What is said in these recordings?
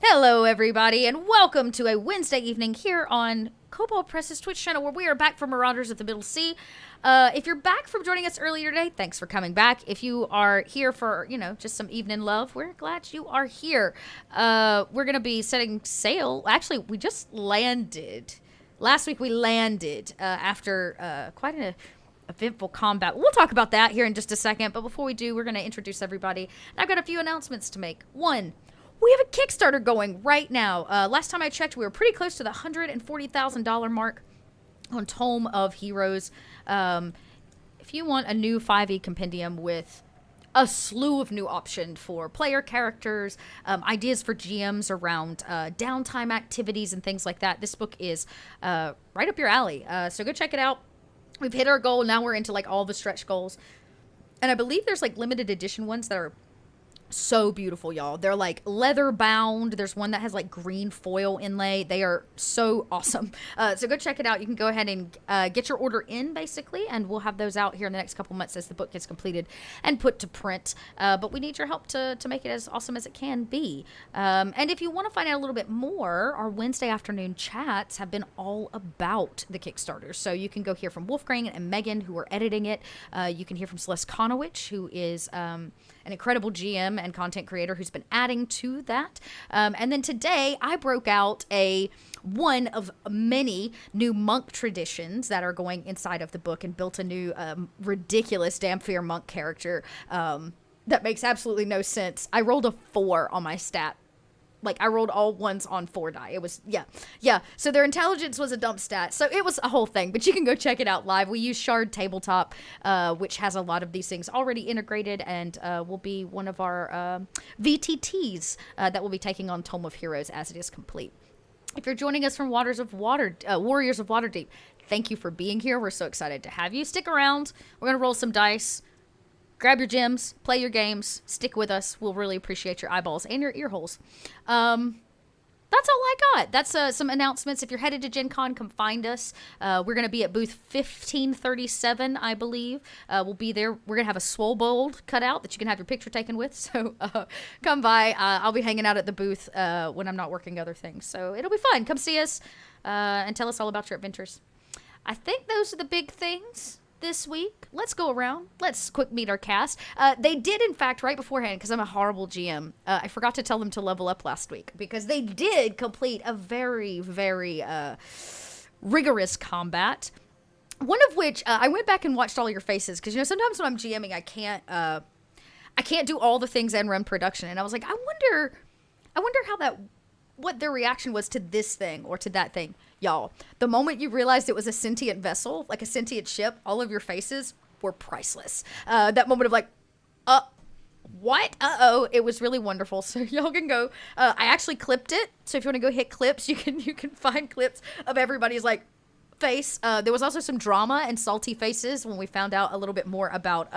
Hello, everybody, and welcome to a Wednesday evening here on Kobold Press's Twitch channel, where we are back from Marauders of the Middle Sea. If you're back from joining us earlier today, thanks for coming back. If you are here for, just some evening love, we're glad you are here. We're going to be setting sail. Actually, we just landed. Last week we landed after quite an eventful combat. We'll talk about that here in just a second, but before we do, we're going to introduce everybody. And I've got a few announcements to make. One, we have a Kickstarter going right now. Last time I checked, we were pretty close to the $140,000 mark on Tome of Heroes. If you want a new 5e compendium with a slew of new options for player characters, ideas for GMs around downtime activities and things like that, this book is right up your alley. So go check it out. We've hit our goal. Now we're into like all the stretch goals. And I believe there's like limited edition ones that are so beautiful, y'all. They're like leather bound. There's one that has like green foil inlay. They are so awesome. So go check it out. You can go ahead and get your order in, basically, and we'll have those out here in the next couple months as the book gets completed and put to print. But we need your help to make it as awesome as it can be. And if you want to find out a little bit more, our Wednesday afternoon chats have been all about the Kickstarter. So you can go hear from Wolfgang and Megan, who are editing it. You can hear from Celeste Konowich, who is an incredible GM and content creator who's been adding to that. And then today I broke out one of many new monk traditions that are going inside of the book and built a new ridiculous Damphir monk character that makes absolutely no sense. I rolled a 4 on my stat. Like, I rolled all ones on 4 die. It was, yeah. So their intelligence was a dump stat. So it was a whole thing, but you can go check it out live. We use Shard Tabletop, which has a lot of these things already integrated and will be one of our VTTs that will be taking on Tome of Heroes as it is complete. If you're joining us from Warriors of Waterdeep, thank you for being here. We're so excited to have you. Stick around. We're going to roll some dice. Grab your gems, play your games, stick with us. We'll really appreciate your eyeballs and your ear holes. That's all I got. That's some announcements. If you're headed to Gen Con, come find us. We're going to be at booth 1537, I believe. We'll be there. We're going to have a Swobold cut out that you can have your picture taken with. So come by. I'll be hanging out at the booth when I'm not working other things. So it'll be fun. Come see us and tell us all about your adventures. I think those are the big things this week. Let's go around. Let's quick meet our cast. They did, in fact, right beforehand, because I'm a horrible GM, I forgot to tell them to level up last week, because they did complete a very, very rigorous combat. One of which, I went back and watched all your faces, because, sometimes when I'm GMing, I can't do all the things and run production, and I was like, I wonder how what their reaction was to this thing or to that thing. Y'all, the moment you realized it was a sentient vessel, like a sentient ship, all of your faces were priceless. That moment of like, what? Uh-oh. It was really wonderful. So y'all can go. I actually clipped it. So if you want to go hit clips, you can find clips of everybody's like face. There was also some drama and salty faces when we found out a little bit more about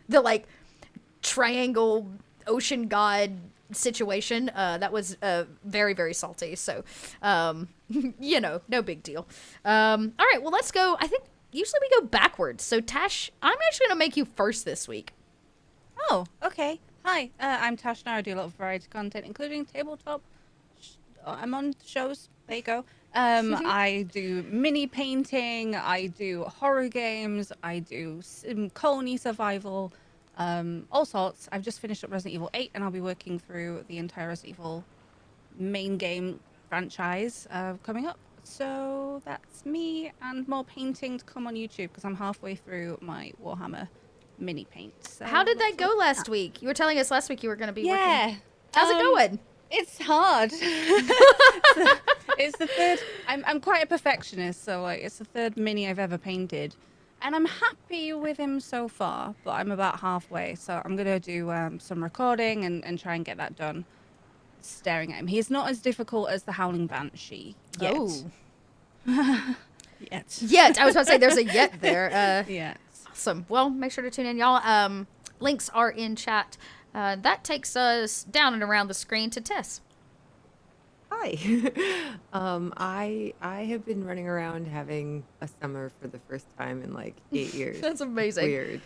the like triangle ocean god situation. That was very, very salty. So, no big deal. All right, well, let's go. I think usually we go backwards. So, Tash, I'm actually going to make you first this week. Oh, okay. Hi, I'm Tash now. I do a lot of variety content, including tabletop. I'm on shows. There you go. I do mini painting. I do horror games. I do colony survival. All sorts. I've just finished up Resident Evil 8 and I'll be working through the entire Resident Evil main game franchise coming up. So that's me, and more painting to come on YouTube because I'm halfway through my Warhammer mini paint. So how did that go last week? You were telling us last week you were going to be working. How's it going? It's hard. It's the third. I'm quite a perfectionist, so like it's the third mini I've ever painted. And I'm happy with him so far, but I'm about halfway. So I'm going to do some recording and try and get that done. Staring at him. He's not as difficult as the Howling Banshee yet. Oh. Yet. I was about to say there's a yet there. Yes. Awesome. Well, make sure to tune in, y'all. Links are in chat. That takes us down and around the screen to Tess. Hi. I have been running around having a summer for the first time in like 8 years. That's amazing. Weird.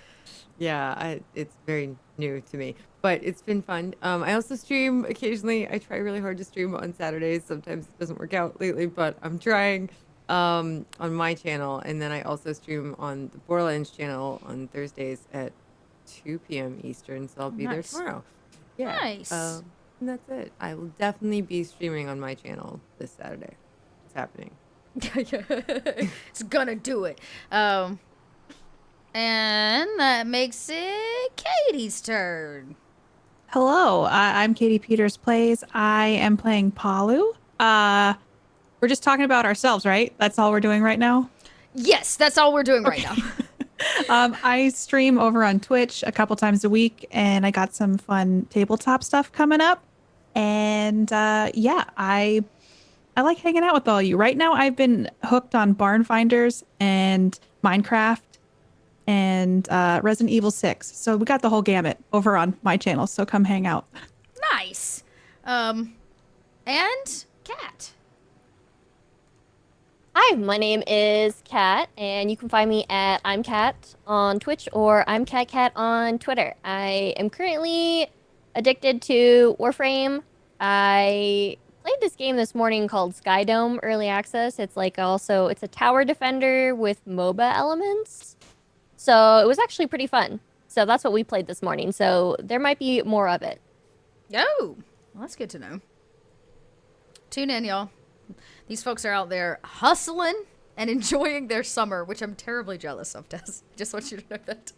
Yeah, it's very new to me, but it's been fun. I also stream occasionally. I try really hard to stream on Saturdays. Sometimes it doesn't work out lately, but I'm trying on my channel. And then I also stream on the Borderlands channel on Thursdays at 2 p.m. Eastern, so I'll be there Nice. tomorrow. Yeah. Nice. And that's it. I will definitely be streaming on my channel this Saturday. It's happening. It's gonna do it. And that makes it Katie's turn. Hello, I'm Katie Peters Plays. I am playing Palu. We're just talking about ourselves, right? That's all we're doing right now? Yes, that's all we're doing right now. I stream over on Twitch a couple times a week, and I got some fun tabletop stuff coming up. And yeah, I like hanging out with all you. Right now, I've been hooked on Barn Finders and Minecraft and Resident Evil 6. So we got the whole gamut over on my channel. So come hang out. Nice. And Kat. Hi, my name is Kat, and you can find me at I'm Kat on Twitch or I'm Kat Kat on Twitter. I am currently addicted to Warframe. I played this game this morning called Skydome Early Access. It's it's a tower defender with MOBA elements. So it was actually pretty fun. So that's what we played this morning. So there might be more of it. Oh, well, that's good to know. Tune in, y'all. These folks are out there hustling and enjoying their summer, which I'm terribly jealous of, Des. Just want you to know that.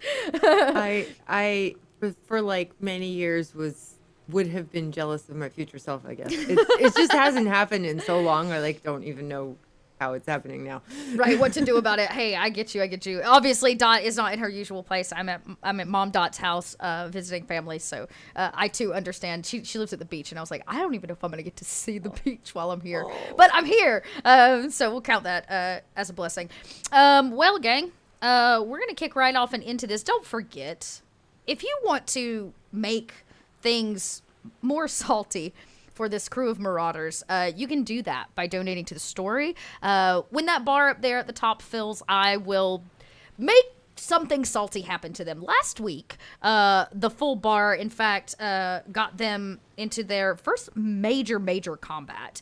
I for like many years would have been jealous of my future self, I guess. It just hasn't happened in so long. I like don't even know how it's happening now. Right, what to do about it. Hey, I get you. Obviously, Dot is not in her usual place. I'm at Mom Dot's house visiting family, so I too understand. She lives at the beach, and I was like, I don't even know if I'm gonna get to see the beach while I'm here, but I'm here, so we'll count that as a blessing. Well, gang, we're gonna kick right off and into this. Don't forget, if you want to make things more salty for this crew of Marauders, you can do that by donating to the story. When that bar up there at the top fills, I will make something salty happen to them. Last week, the full bar, in fact, got them into their first major combat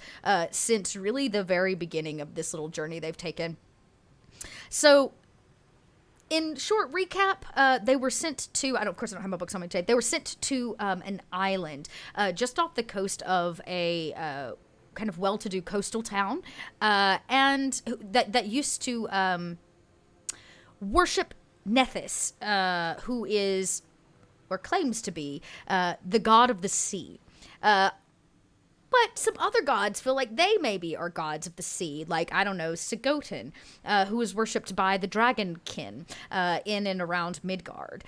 since really the very beginning of this little journey they've taken. So, in short recap, they were sent to, of course I don't have my books on my tape, they were sent to an island just off the coast of a kind of well-to-do coastal town, and that used to worship Nethys, who is, or claims to be, the god of the sea. But some other gods feel like they maybe are gods of the sea, like, I don't know, Sigotin, who is worshipped by the dragonkin in and around Midgard.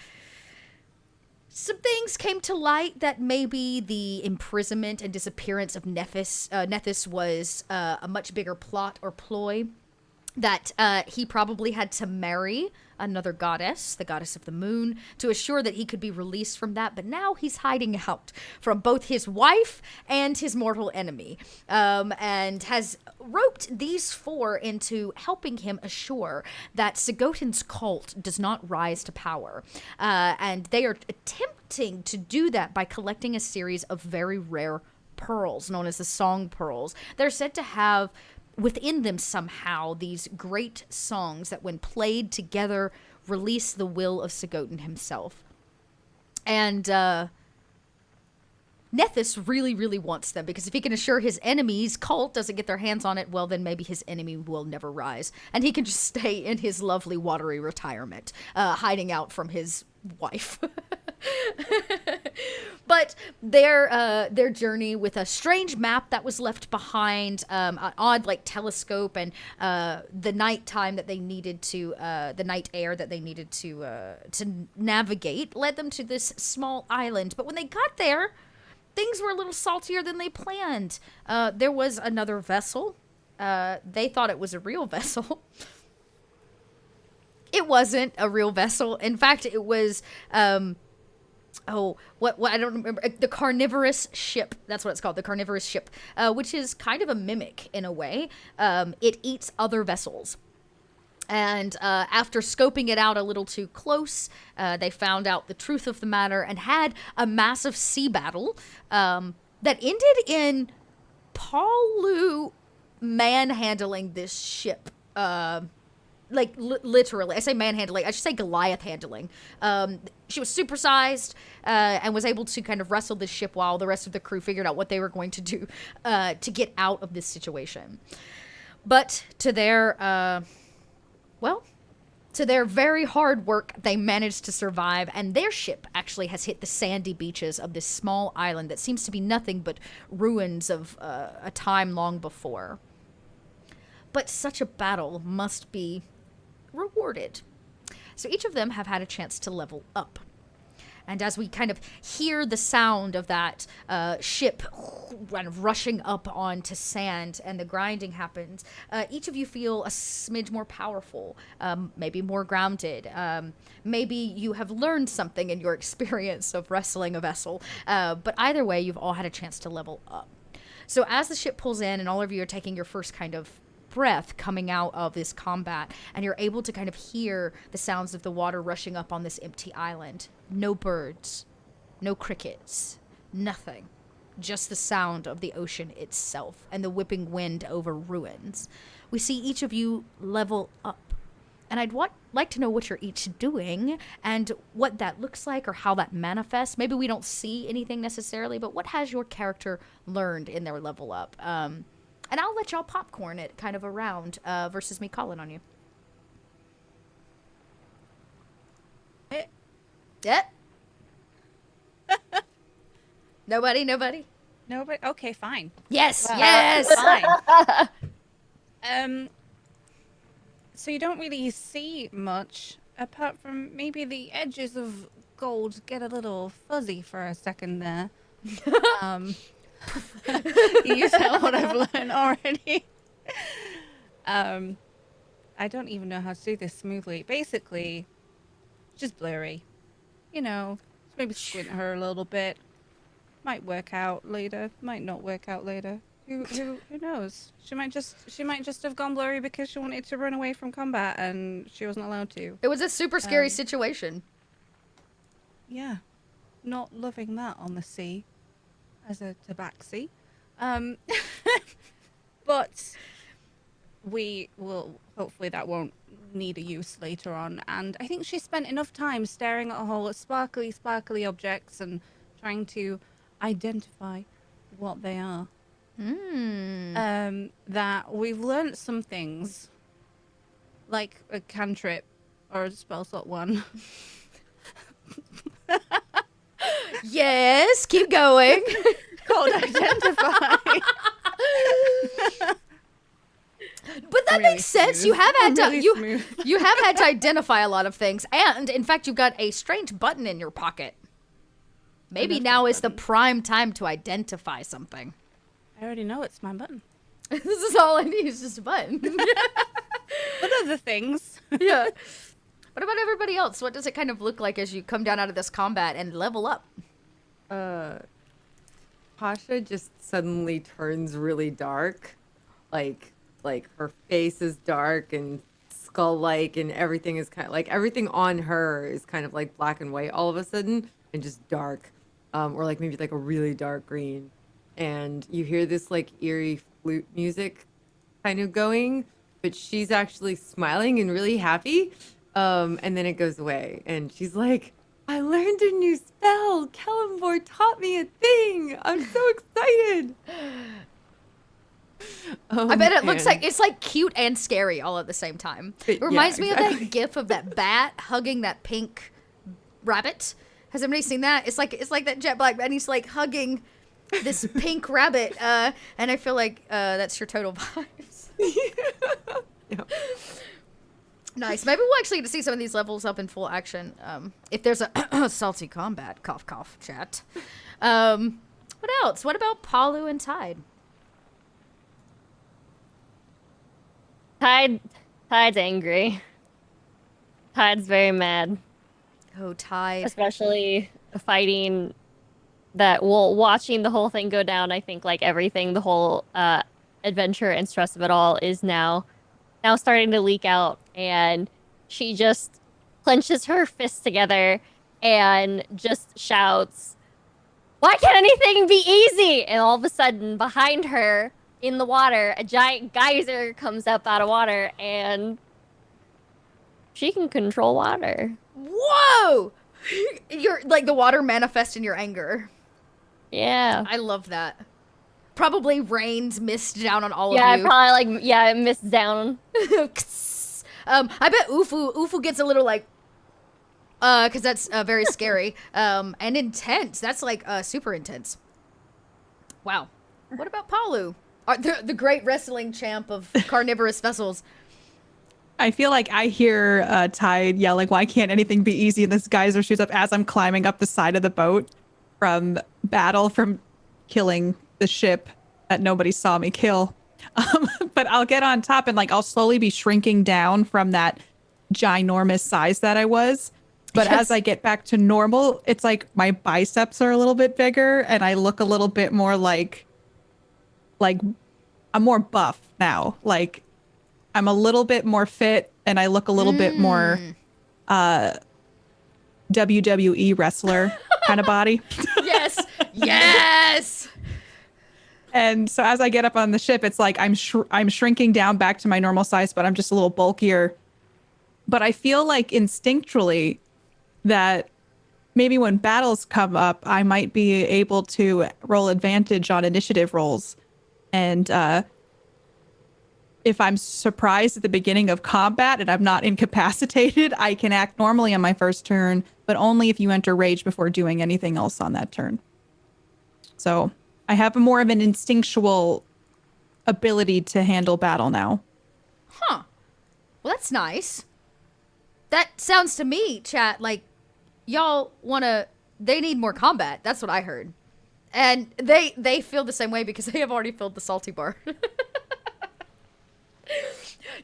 Some things came to light that maybe the imprisonment and disappearance of Nethys was a much bigger plot or ploy, that he probably had to marry another goddess, the goddess of the moon, to assure that he could be released from that. But now he's hiding out from both his wife and his mortal enemy, and has roped these four into helping him assure that Sigotin's cult does not rise to power. And they are attempting to do that by collecting a series of very rare pearls known as the Song Pearls. They're said to have within them somehow these great songs that when played together release the will of Sigotin himself. And Nethys really wants them, because if he can assure his enemy's cult doesn't get their hands on it, well, then maybe his enemy will never rise, and he can just stay in his lovely watery retirement, hiding out from his wife. But their journey with a strange map that was left behind, an odd like telescope, and the nighttime that they needed to, the night air that they needed to navigate, led them to this small island. But when they got there, things were a little saltier than they planned. There was another vessel. They thought it was a real vessel. It wasn't a real vessel. In fact, it was, what I don't remember. The carnivorous ship. That's what it's called. The carnivorous ship, which is kind of a mimic in a way. It eats other vessels. And after scoping it out a little too close, they found out the truth of the matter and had a massive sea battle that ended in Paulu manhandling this ship. Literally, I say manhandling, I should say Goliath handling. She was supersized and was able to kind of wrestle this ship while the rest of the crew figured out what they were going to do to get out of this situation. But to their to their very hard work, they managed to survive, and their ship actually has hit the sandy beaches of this small island that seems to be nothing but ruins of a time long before. But such a battle must be rewarded. So each of them have had a chance to level up. And as we kind of hear the sound of that ship kind of rushing up onto sand and the grinding happens, each of you feel a smidge more powerful, maybe more grounded. Maybe you have learned something in your experience of wrestling a vessel. But either way, you've all had a chance to level up. So as the ship pulls in and all of you are taking your first kind of breath coming out of this combat, and you're able to kind of hear the sounds of the water rushing up on this empty island. No birds, no crickets, nothing. Just the sound of the ocean itself and the whipping wind over ruins. We see each of you level up. And I'd like to know what you're each doing and what that looks like or how that manifests. Maybe we don't see anything necessarily, but what has your character learned in their level up? And I'll let y'all popcorn it kind of around versus me calling on you. Yeah. Nobody? Nobody? Okay, fine. Yes, Well, yes. Fine. So you don't really see much, apart from maybe the edges of gold get a little fuzzy for a second there. You tell what I've learned already. I don't even know how to do this smoothly. Basically, just blurry. You know, maybe squint her a little bit. Might work out later. Might not work out later. Who knows? She might just have gone blurry because she wanted to run away from combat and she wasn't allowed to. It was a super scary situation. Yeah, not loving that on the sea as a tabaxi. But we will, hopefully that won't need a use later on. And I think she spent enough time staring at all sparkly objects and trying to identify what they are. That we've learnt some things, like a cantrip or a spell slot one. Yes, keep going. Called identify. But that Really makes sense. smooth. You have had to Really smooth. you have had to identify a lot of things, and in fact, you've got a strange button in your pocket. Maybe now is the prime time to identify something. I already know it's my button. This is all I need. Is just a button. What other things? Yeah. What about everybody else? What does it kind of look like as you come down out of this combat and level up? Pasha just suddenly turns really dark. Like her face is dark and skull-like, and everything is kind of like everything on her is kind of like black and white all of a sudden and just dark, or like maybe like a really dark green. And you hear this like eerie flute music kind of going, but she's actually smiling and really happy. And then it goes away, and she's like, I learned a new spell. Kellenborg taught me a thing. I'm so excited. I bet it looks like it's like cute and scary all at the same time. It Yeah, reminds me of that exactly. gif of that bat hugging that pink rabbit. Has anybody seen that? It's like that jet black, and he's like hugging this pink rabbit, and I feel like that's your total vibes. Yeah. Nice. Maybe we'll actually get to see some of these levels up in full action. If there's a salty combat, cough, cough, chat. What else? What about Palu and Tide? Tide's angry. Tide's very mad, Oh, Tide. especially fighting that. Well, watching the whole thing go down. I think like everything, the whole adventure and stress of it all is now starting to leak out and she just clenches her fists together and just shouts, "Why can't anything be easy?" And all of a sudden, behind her in the water, a giant geyser comes up out of water, and she can control water. Whoa! You're like the water manifests in your anger. Yeah. I love that. Probably rains mist down on all Yeah, of you. probably it missed down. I bet Ufu gets a little like, because that's very scary and intense. That's like super intense. Wow. What about Palu? The great wrestling champ of carnivorous vessels. I feel like I hear Tide yelling, "Why can't anything be easy?" And this geyser shoots up as I'm climbing up the side of the boat from killing the ship that nobody saw me kill. But I'll get on top and like I'll slowly be shrinking down from that ginormous size that I was. But Yes. as I get back to normal, it's like my biceps are a little bit bigger and I look a little bit more like I'm more buff now. Like I'm a little bit more fit and I look a little bit more WWE wrestler kind of body. Yes. Yes. And so as I get up on the ship, it's like I'm shrinking down back to my normal size, but I'm just a little bulkier. But I feel like instinctually that maybe when battles come up, I might be able to roll advantage on initiative rolls. And if I'm surprised at the beginning of combat and I'm not incapacitated, I can act normally on my first turn, but only if you enter rage before doing anything else on that turn. So I have more of an instinctual ability to handle battle now. Huh. Well, that's nice. That sounds to me, chat, like y'all they need more combat. That's what I heard. And they feel the same way because they have already filled the salty bar.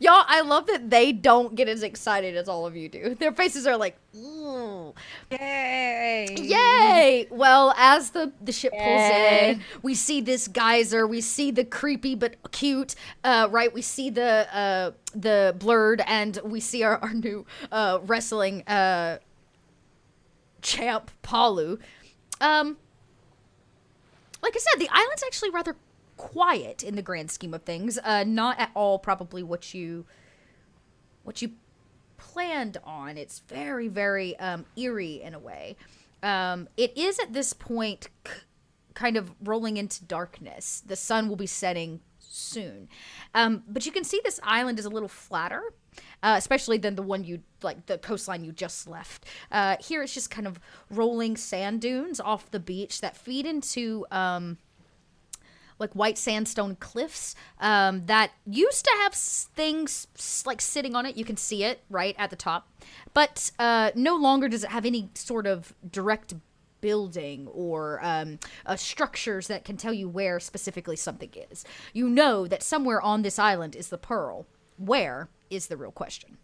Y'all, I love that they don't get as excited as all of you do. Their faces are like, ooh. Yay! Yay! Well, as the ship pulls Yay. in, we see this geyser. We see the creepy but cute, right? We see the blurred, and we see our new wrestling champ, Palu. Like I said, the island's actually rather quiet in the grand scheme of things. Not at all probably what you planned on. It's very, very eerie in a way. It is at this point kind of rolling into darkness. The sun will be setting soon. But you can see this island is a little flatter, especially than the one the coastline you just left. Here it's just kind of rolling sand dunes off the beach that feed into like white sandstone cliffs that used to have things like sitting on it. You can see it right at the top, but no longer does it have any sort of direct building or structures that can tell you where specifically something is. You know that somewhere on this island is the pearl. Where is the real question?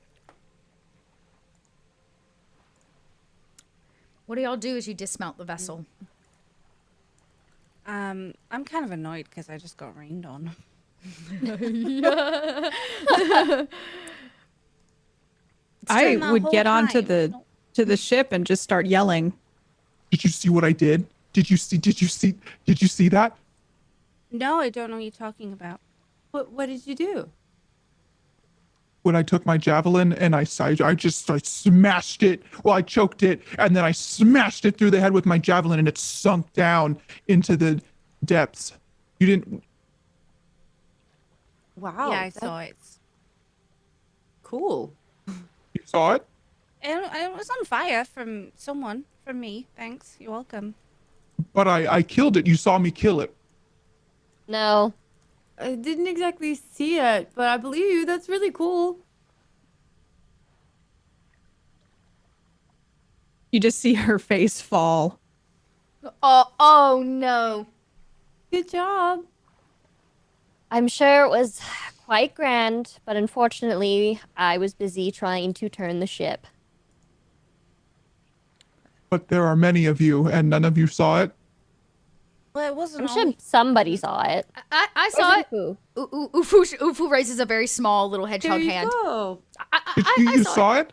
What do y'all do as you dismount the vessel? I'm kind of annoyed because I just got rained on. I the would whole get onto time. the ship and just start yelling. Did you see what I did? Did you see that? No, I don't know what you're talking about. What did you do? When I took my javelin and I smashed it. Well, I choked it and then I smashed it through the head with my javelin and it sunk down into the depths. You didn't. Wow. yeah, I that's saw it. Cool. You saw it? It was on fire from someone. From me. Thanks. You're welcome. But I killed it. You saw me kill it. No. I didn't exactly see it, but I believe you. That's really cool. You just see her face fall. Oh no. Good job. I'm sure it was quite grand, but unfortunately, I was busy trying to turn the ship. But there are many of you and none of you saw it. Well, it wasn't I'm sure only... somebody saw it. I saw it. Where's Ufu? Ufu raises a very small little There hedgehog you hand. go. You saw it?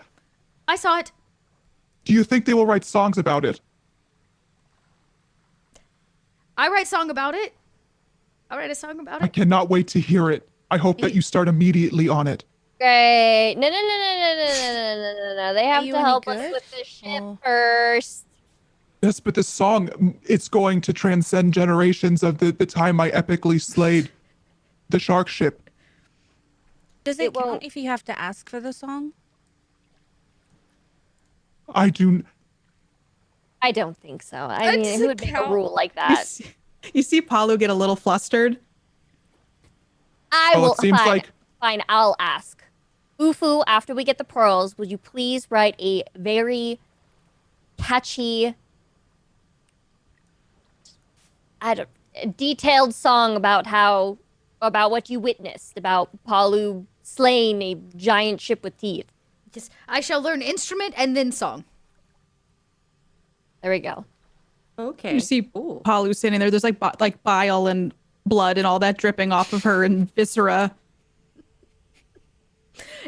I saw it. Do you think they will write songs about it? I write song about it. I write a song about I it. cannot wait to hear it. I hope that you start immediately on it. Great. No. They have you to any help us good? with the ship Or- first. Yes, but this song, it's going to transcend generations of the time I epically slayed the shark ship. Does It it count won't- if you have to ask for the song? I do. I don't think so. I mean, does who it would make a count? rule like You that? you see Palu get a little flustered. I Well, will. it seems Fine. like- Fine. I'll ask. Ufu, after we get the pearls, would you please write a very catchy, a detailed song about what you witnessed, about Palu slaying a giant ship with teeth. Just, I shall learn instrument and then song. There we go. Okay. You see Cool. Palu sitting there. There's like bile and blood and all that dripping off of her and viscera.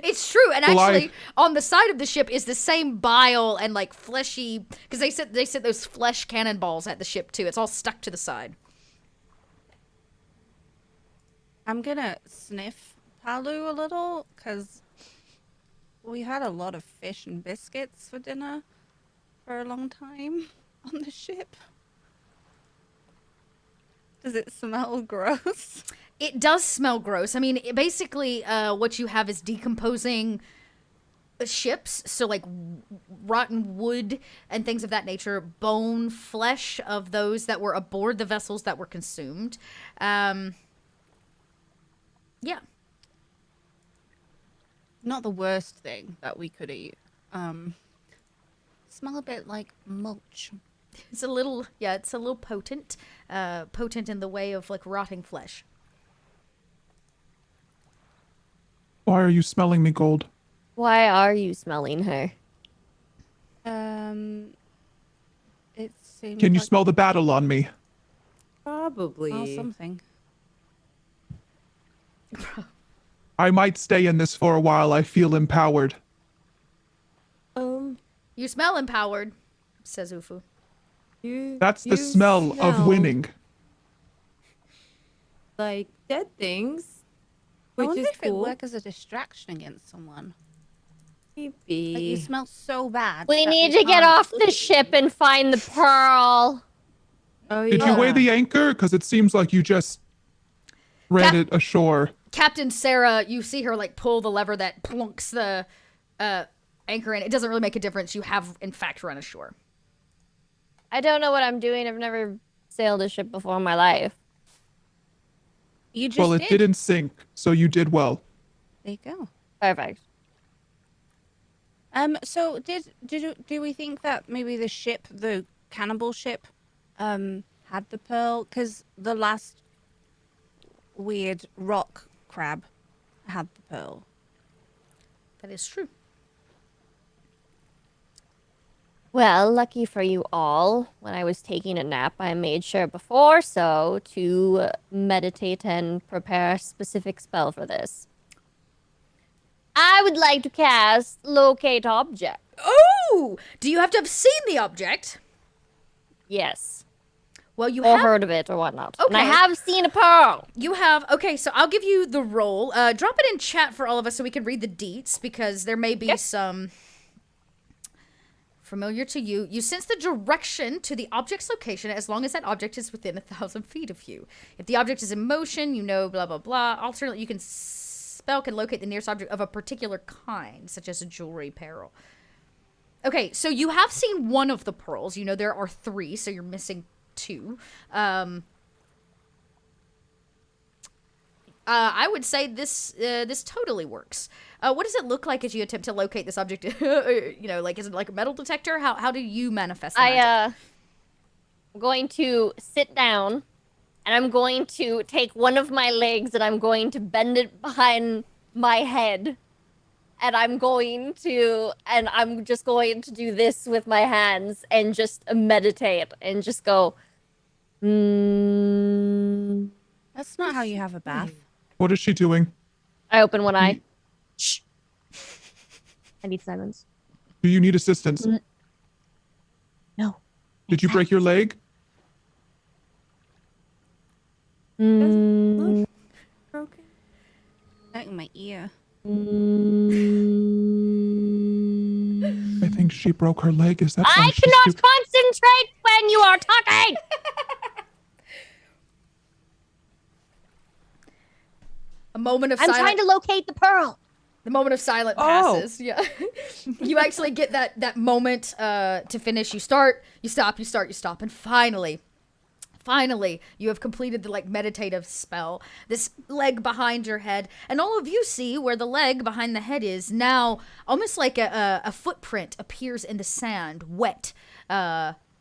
It's true, and Well, actually, on the side of the ship is the same bile and like fleshy, because they set those flesh cannonballs at the ship too. It's all stuck to the side. I'm gonna sniff Palu a little, because we had a lot of fish and biscuits for dinner for a long time on the ship. Does it smell gross? It does smell gross. I mean, basically, what you have is decomposing ships, so like rotten wood and things of that nature, bone, flesh of those that were aboard the vessels that were consumed. Yeah. Not the worst thing that we could eat. Smell a bit like mulch. It's a little, yeah, it's a little potent. Potent in the way of like rotting flesh. Why are you smelling me, Gold? Why are you smelling her? It seems Can you like smell the battle on me? Probably. smell something. I might stay in this for a while. I feel empowered. You smell empowered, says Ufu. That's the you smell of winning. Like dead things, I which wonder is if it cool. work as a distraction against someone. Like you Maybe. smell so bad. We that need they to get can't off the look at ship and find the pearl. Oh Did you weigh the anchor? Because it seems like you just ran Cap- it ashore. Captain Sarah, you see her like pull the lever that plunks the anchor in. It doesn't really make a difference. You have, in fact, run ashore. I don't know what I'm doing. I've never sailed a ship before in my life. You just Well, it did. didn't sink, so you did well. There you go. Perfect. So do we think that maybe the ship, the cannibal ship, had the pearl? Because the last weird rock crab had the pearl. That is true. Well, lucky for you all, when I was taking a nap, I made sure before so to meditate and prepare a specific spell for this. I would like to cast Locate Object. Oh! Do you have to have seen the object? Yes. Well, you Or have. heard of it or whatnot. And I Okay. have seen a pearl. You have. Okay, so I'll give you the roll. Drop it in chat for all of us so we can read the deets, because there may be some familiar to you. You sense the direction to the object's location as long as that object is within 1,000 feet of you. If the object is in motion, you know blah blah blah. Alternately, you can spell can locate the nearest object of a particular kind, such as a jewelry pearl. Okay, so you have seen one of the pearls. You know there are 3, so you're missing 2. I would say this totally works. What does it look like as you attempt to locate this object? You know, like is it like a metal detector? How do you manifest the magic? I'm going to sit down, and I'm going to take one of my legs, and I'm going to bend it behind my head, and I'm just going to do this with my hands and just meditate and just go, Mm, That's not how you have a bath. What is she doing? I open one eye. Shh. I need silence. Do you need assistance? No. Did you break your leg? Mm, Broken. That in my ear. I think she broke her leg. Is that why I she's cannot concentrate when you are talking. A moment of I'm silence. trying to locate the pearl. The moment of silence passes. Yeah. You actually get that moment to finish. You start, you stop, you start, you stop. And finally, you have completed the meditative spell. This leg behind your head. And all of you see where the leg behind the head is now almost like a footprint appears in the sand, wet.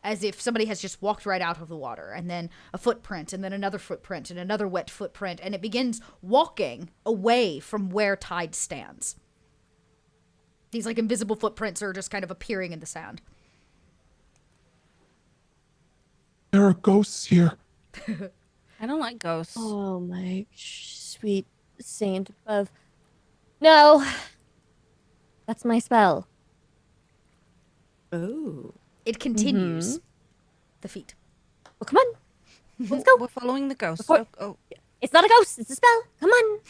As if somebody has just walked right out of the water, and then a footprint, and then another footprint, and another wet footprint, and it begins walking away from where Tide stands. These invisible footprints are just kind of appearing in the sand. There are ghosts here. I don't like ghosts. Oh my sweet saint above. No. That's my spell. Oh. It continues. The feat. Well, come on. Let's go. We're following the ghost. Before- Oh, It's not a ghost. It's a spell. Come on.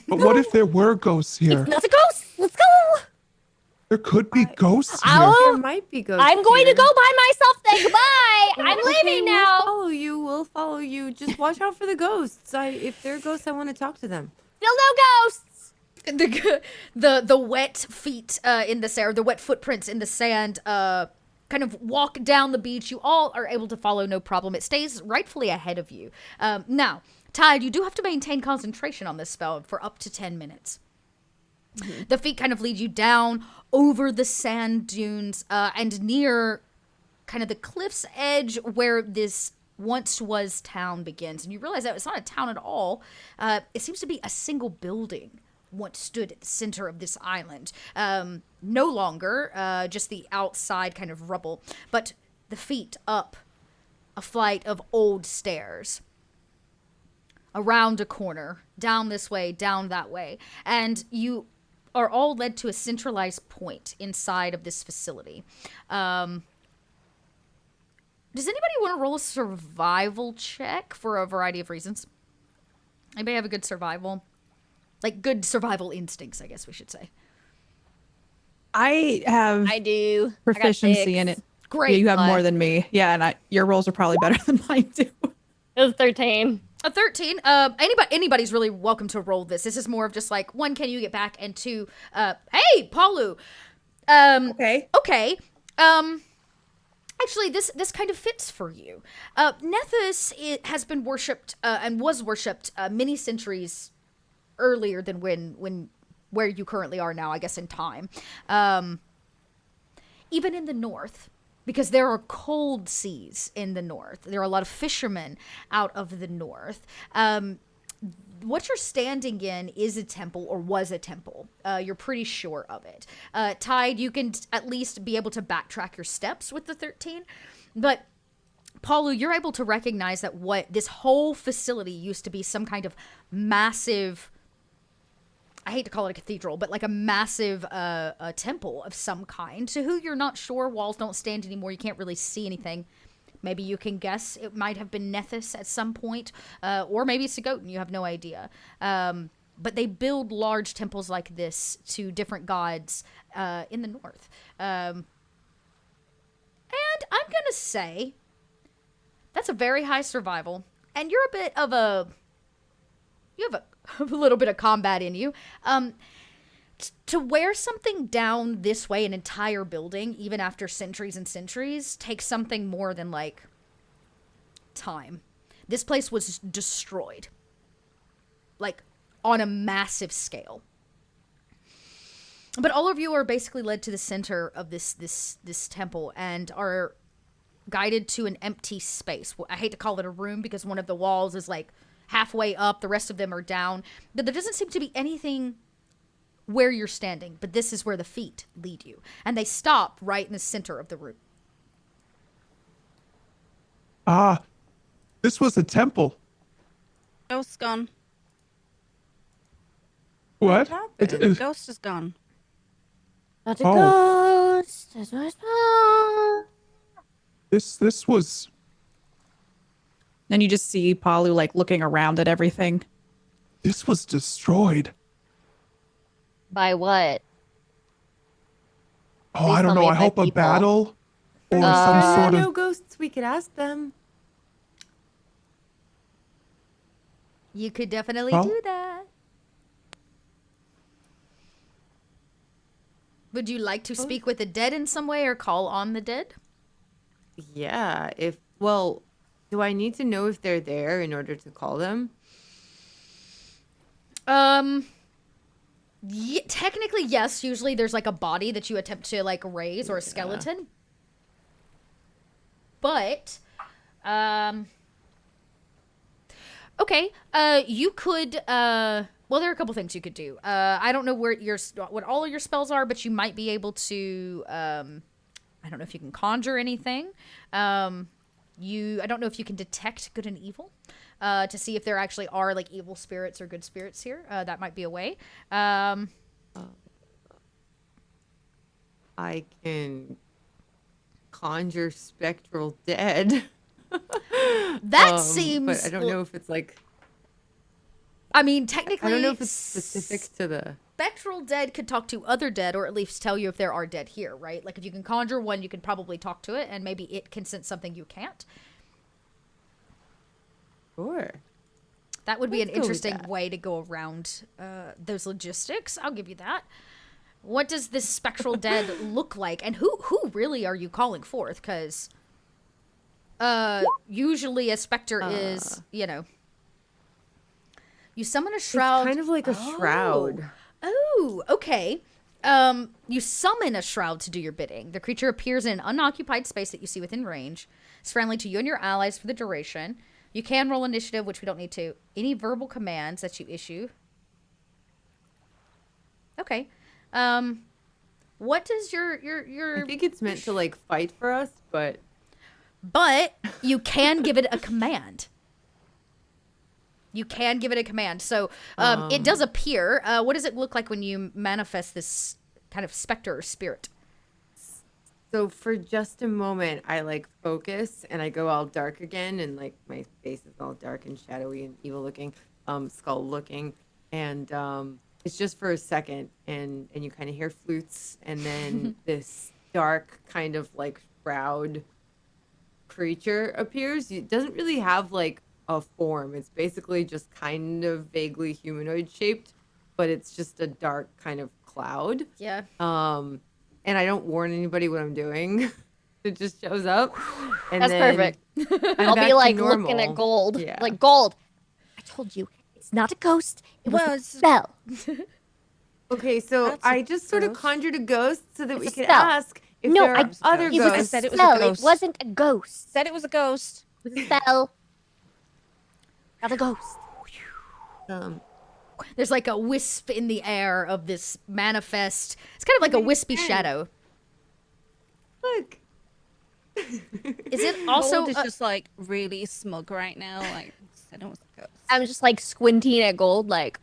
But what if there were ghosts here? It's not a ghost. Let's go. There could be ghosts here. Ow. There might be ghosts. I'm going here. to go by myself then. Goodbye. I'm Okay, leaving We'll now. follow you. We'll follow you. Just watch out for the ghosts. If they're ghosts, I want to talk to them. Still no ghosts. The wet feet in the sand, the wet footprints in the sand, kind of walk down the beach. You all are able to follow, no problem. It stays rightfully ahead of you. Now, Tide, you do have to maintain concentration on this spell for up to 10 minutes. Mm-hmm. The feet kind of lead you down over the sand dunes and near kind of the cliff's edge where this once was town begins. And you realize that it's not a town at all. It seems to be a single building once stood at the center of this island. No longer just the outside kind of rubble, but the feet up a flight of old stairs, around a corner, down this way, down that way. And you are all led to a centralized point inside of this facility. Does anybody want to roll a survival check for a variety of reasons? Anybody have a good survival? Good survival instincts, I guess we should say. I have I do. proficiency in it. Great. Yeah, you have more than me. Yeah, and your rolls are probably better than mine too. It was 13. A 13. Anybody's really welcome to roll this. This is more of just one, can you get back? And two, hey, Paulu. Okay. Okay. Actually, this kind of fits for you. Nethys has been worshipped and was worshipped many centuries earlier than where you currently are now, I guess, in time. Even in the north, because there are cold seas in the north. There are a lot of fishermen out of the north. What you're standing in is a temple, or was a temple. You're pretty sure of it. Tide, you can at least be able to backtrack your steps with the 13. But, Paulu, you're able to recognize that this whole facility used to be some kind of massive, I hate to call it a cathedral, but a massive a temple of some kind, to who you're not sure. Walls don't stand anymore. You can't really see anything. Maybe you can guess it might have been Nethys at some point, or maybe Sagotin, you have no idea. But they build large temples like this to different gods in the north. And I'm going to say that's a very high survival. And you're a bit of you have a little bit of combat in you. To wear something down this way, an entire building, even after centuries and centuries, takes something more than time. This place was destroyed, on a massive scale. But all of you are basically led to the center of this temple and are guided to an empty space. I hate to call it a room because one of the walls is halfway up, the rest of them are down. But there doesn't seem to be anything where you're standing, but this is where the feet lead you. And they stop right in the center of the room. This was a temple. Ghost's gone. What? happened? Ghost is gone. Not a Oh. ghost. That's my spell. This was And you just see Palu like looking around at everything. destroyed. By what? Oh, Please I don't tell know. me I by hope a people. battle or Uh, some If there sort are of. no ghosts, we could ask them. You could definitely Well- do that. Would you like to speak with the dead in some way or call on the dead? Yeah. Well, do I need to know if they're there in order to call them? Technically, yes. Usually there's like a body that you attempt to like raise or a skeleton. But, okay. You could, well, there are a couple things you could do. I don't know what all of your spells are, but you might be able to, I don't know if you can conjure anything. I don't know if you can detect good and evil. To see if there actually are like evil spirits or good spirits here. That might be a way. I can conjure spectral dead. That seems. But I don't know if it's like. I mean, technically, I don't know if it's specific to the. spectral dead could talk to other dead, or at least tell you if there are dead here, right? Like if you can conjure one, you can probably talk to it, and maybe it can sense something you can't. Sure. That would be an Let's go with interesting that. way to go around those logistics. I'll give you that. What does this spectral dead look like, and who really are you calling forth? Because usually a specter is, you summon a shroud. It's kind of like a shroud. Oh, okay. You summon a shroud to do your bidding. The creature appears in an unoccupied space that you see within range. It's friendly to you and your allies for the duration. You can roll initiative, which we don't need to. Any verbal commands that you issue. Okay. What does your I think it's meant to like fight for us, but But you can give it a command. You can give it a command. So it does appear. What does it look like when you manifest this kind of specter or spirit? so for just a moment I like focus and I go all dark again and like my face is all dark and shadowy and evil looking, skull looking, and it's just for a second and you kind of hear flutes and then this dark kind of like shroud creature appears. It doesn't really have like a form. It's basically just kind of vaguely humanoid shaped, but it's just a dark kind of cloud. Yeah. And I don't warn anybody what I'm doing. It just shows up. And That's then perfect. I'm I'll back be to like looking normal. at Gold. Yeah. Like, Gold, I told you, it's not a ghost. It was a spell. Okay, so That's a I just sort of ghost. conjured a ghost so that we It's a could spell. ask if No, there are other It was a ghosts. said it was a spell. It ghost. wasn't a ghost. Said it was a ghost. It was a spell. Not a ghost. Um, There's like a wisp in the air of this manifest. It's kind of like a wispy shadow. look. Is it also Gold is just like really smug right now. Like said it was a ghost. I'm just like squinting at Gold, like,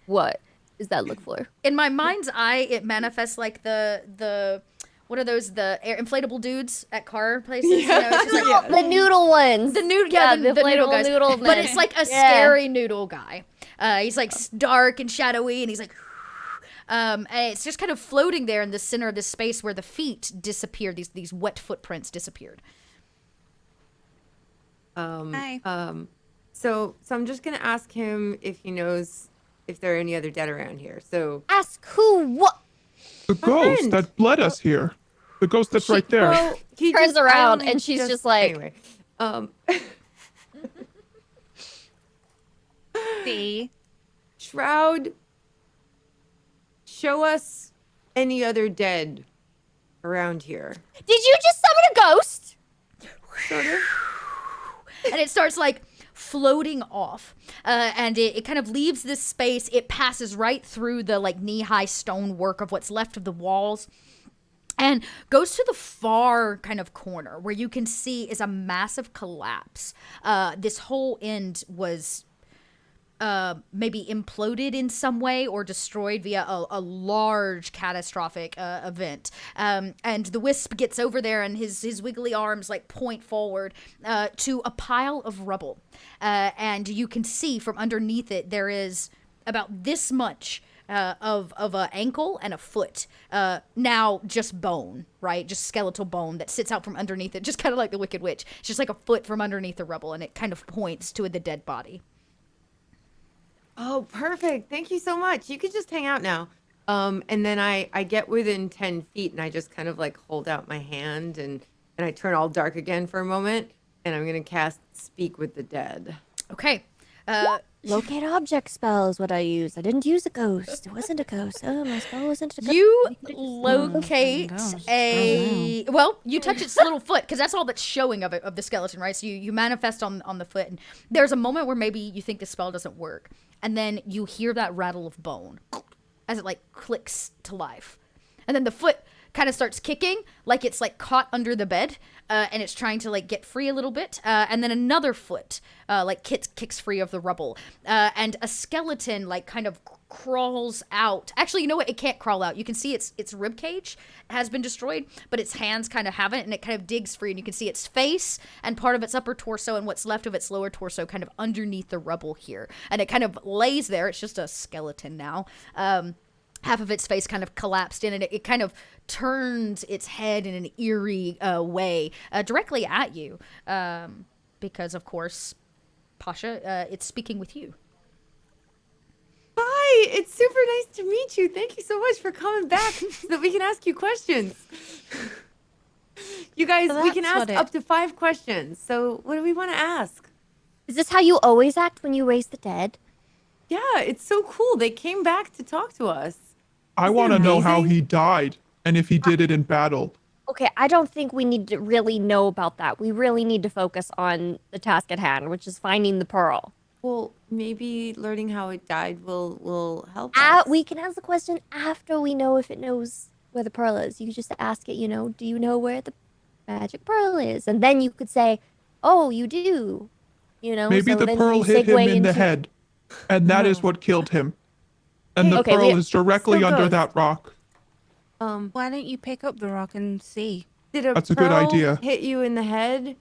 what does that look for? in my mind's eye? It manifests like the what are those inflatable dudes at car places? You know, it's just like, The noodle ones. the noodle, yeah, the noodle inflatable guys. noodle But men. it's like a Yeah. scary noodle guy. He's like dark and shadowy, and he's like, and it's just kind of floating there in the center of this space where the feet disappeared. These wet footprints disappeared. Hi. So I'm just gonna ask him if he knows if there are any other dead around here. So Ask who what? The ghost friend. that bled us here. The ghost that's right there. well, he Turns just- I around only and she's just like- anyway. See, Shroud, show us any other dead around here. Did you just summon a ghost? Sort of. And it starts like floating off, and it kind of leaves this space. It passes right through the like knee-high stonework of what's left of the walls, and goes to the far kind of corner where you can see is a massive collapse. This whole end was maybe imploded in some way or destroyed via a large catastrophic event. And the wisp gets over there, and his wiggly arms like point forward to a pile of rubble. And you can see from underneath it there is about this much of an ankle and a foot. Now just bone, right? Just skeletal bone that sits out from underneath it, just kind of like the Wicked Witch. It's just like a foot from underneath the rubble, and it kind of points to the dead body. Oh, perfect. Thank you so much. You could just hang out now. And then I get within 10 feet and I just kind of like hold out my hand and I turn all dark again for a moment. And I'm going to cast Speak with the Dead. Okay. Locate object spell is what I used. I didn't use a ghost. It wasn't a ghost. Oh, my spell wasn't a ghost. You locate well, you touch its little foot because that's all that's showing of the skeleton, right? So you manifest on the foot, and there's a moment where maybe you think the spell doesn't work, and then you hear that rattle of bone as it like clicks to life, and then the foot kind of starts kicking like it's like caught under the bed, and it's trying to like get free a little bit, and then another foot like kicks free of the rubble, and a skeleton like kind of crawls out. Actually, you know what? It can't crawl out. You can see its rib cage has been destroyed, but its hands kind of haven't, and it kind of digs free, and you can see its face and part of its upper torso and what's left of its lower torso kind of underneath the rubble here, and it kind of lays there. It's just a skeleton now. Half of its face kind of collapsed in, and it kind of turns its head in an eerie way directly at you, because of course, Pasha, it's speaking with you. Hi, it's super nice to meet you. Thank you so much for coming back so that we can ask you questions. You guys, we can ask up to 5 questions. So what do we want to ask? Is this how you always act when you raise the dead? Yeah, it's so cool. They came back to talk to us. I want to know how he died and if he did it in battle. Okay, I don't think we need to really know about that. We really need to focus on the task at hand, which is finding the pearl. Well, maybe learning how it died will help us. We can ask the question after we know if it knows where the pearl is. You just ask it, do you know where the magic pearl is? And then you could say, oh, you do. Maybe so the then pearl you hit him segue in the into- head, and that is what killed him. And the Okay, pearl is directly still under goes. that rock. Why don't you pick up the rock and see? Did a That's a good pearl idea. hit you in the head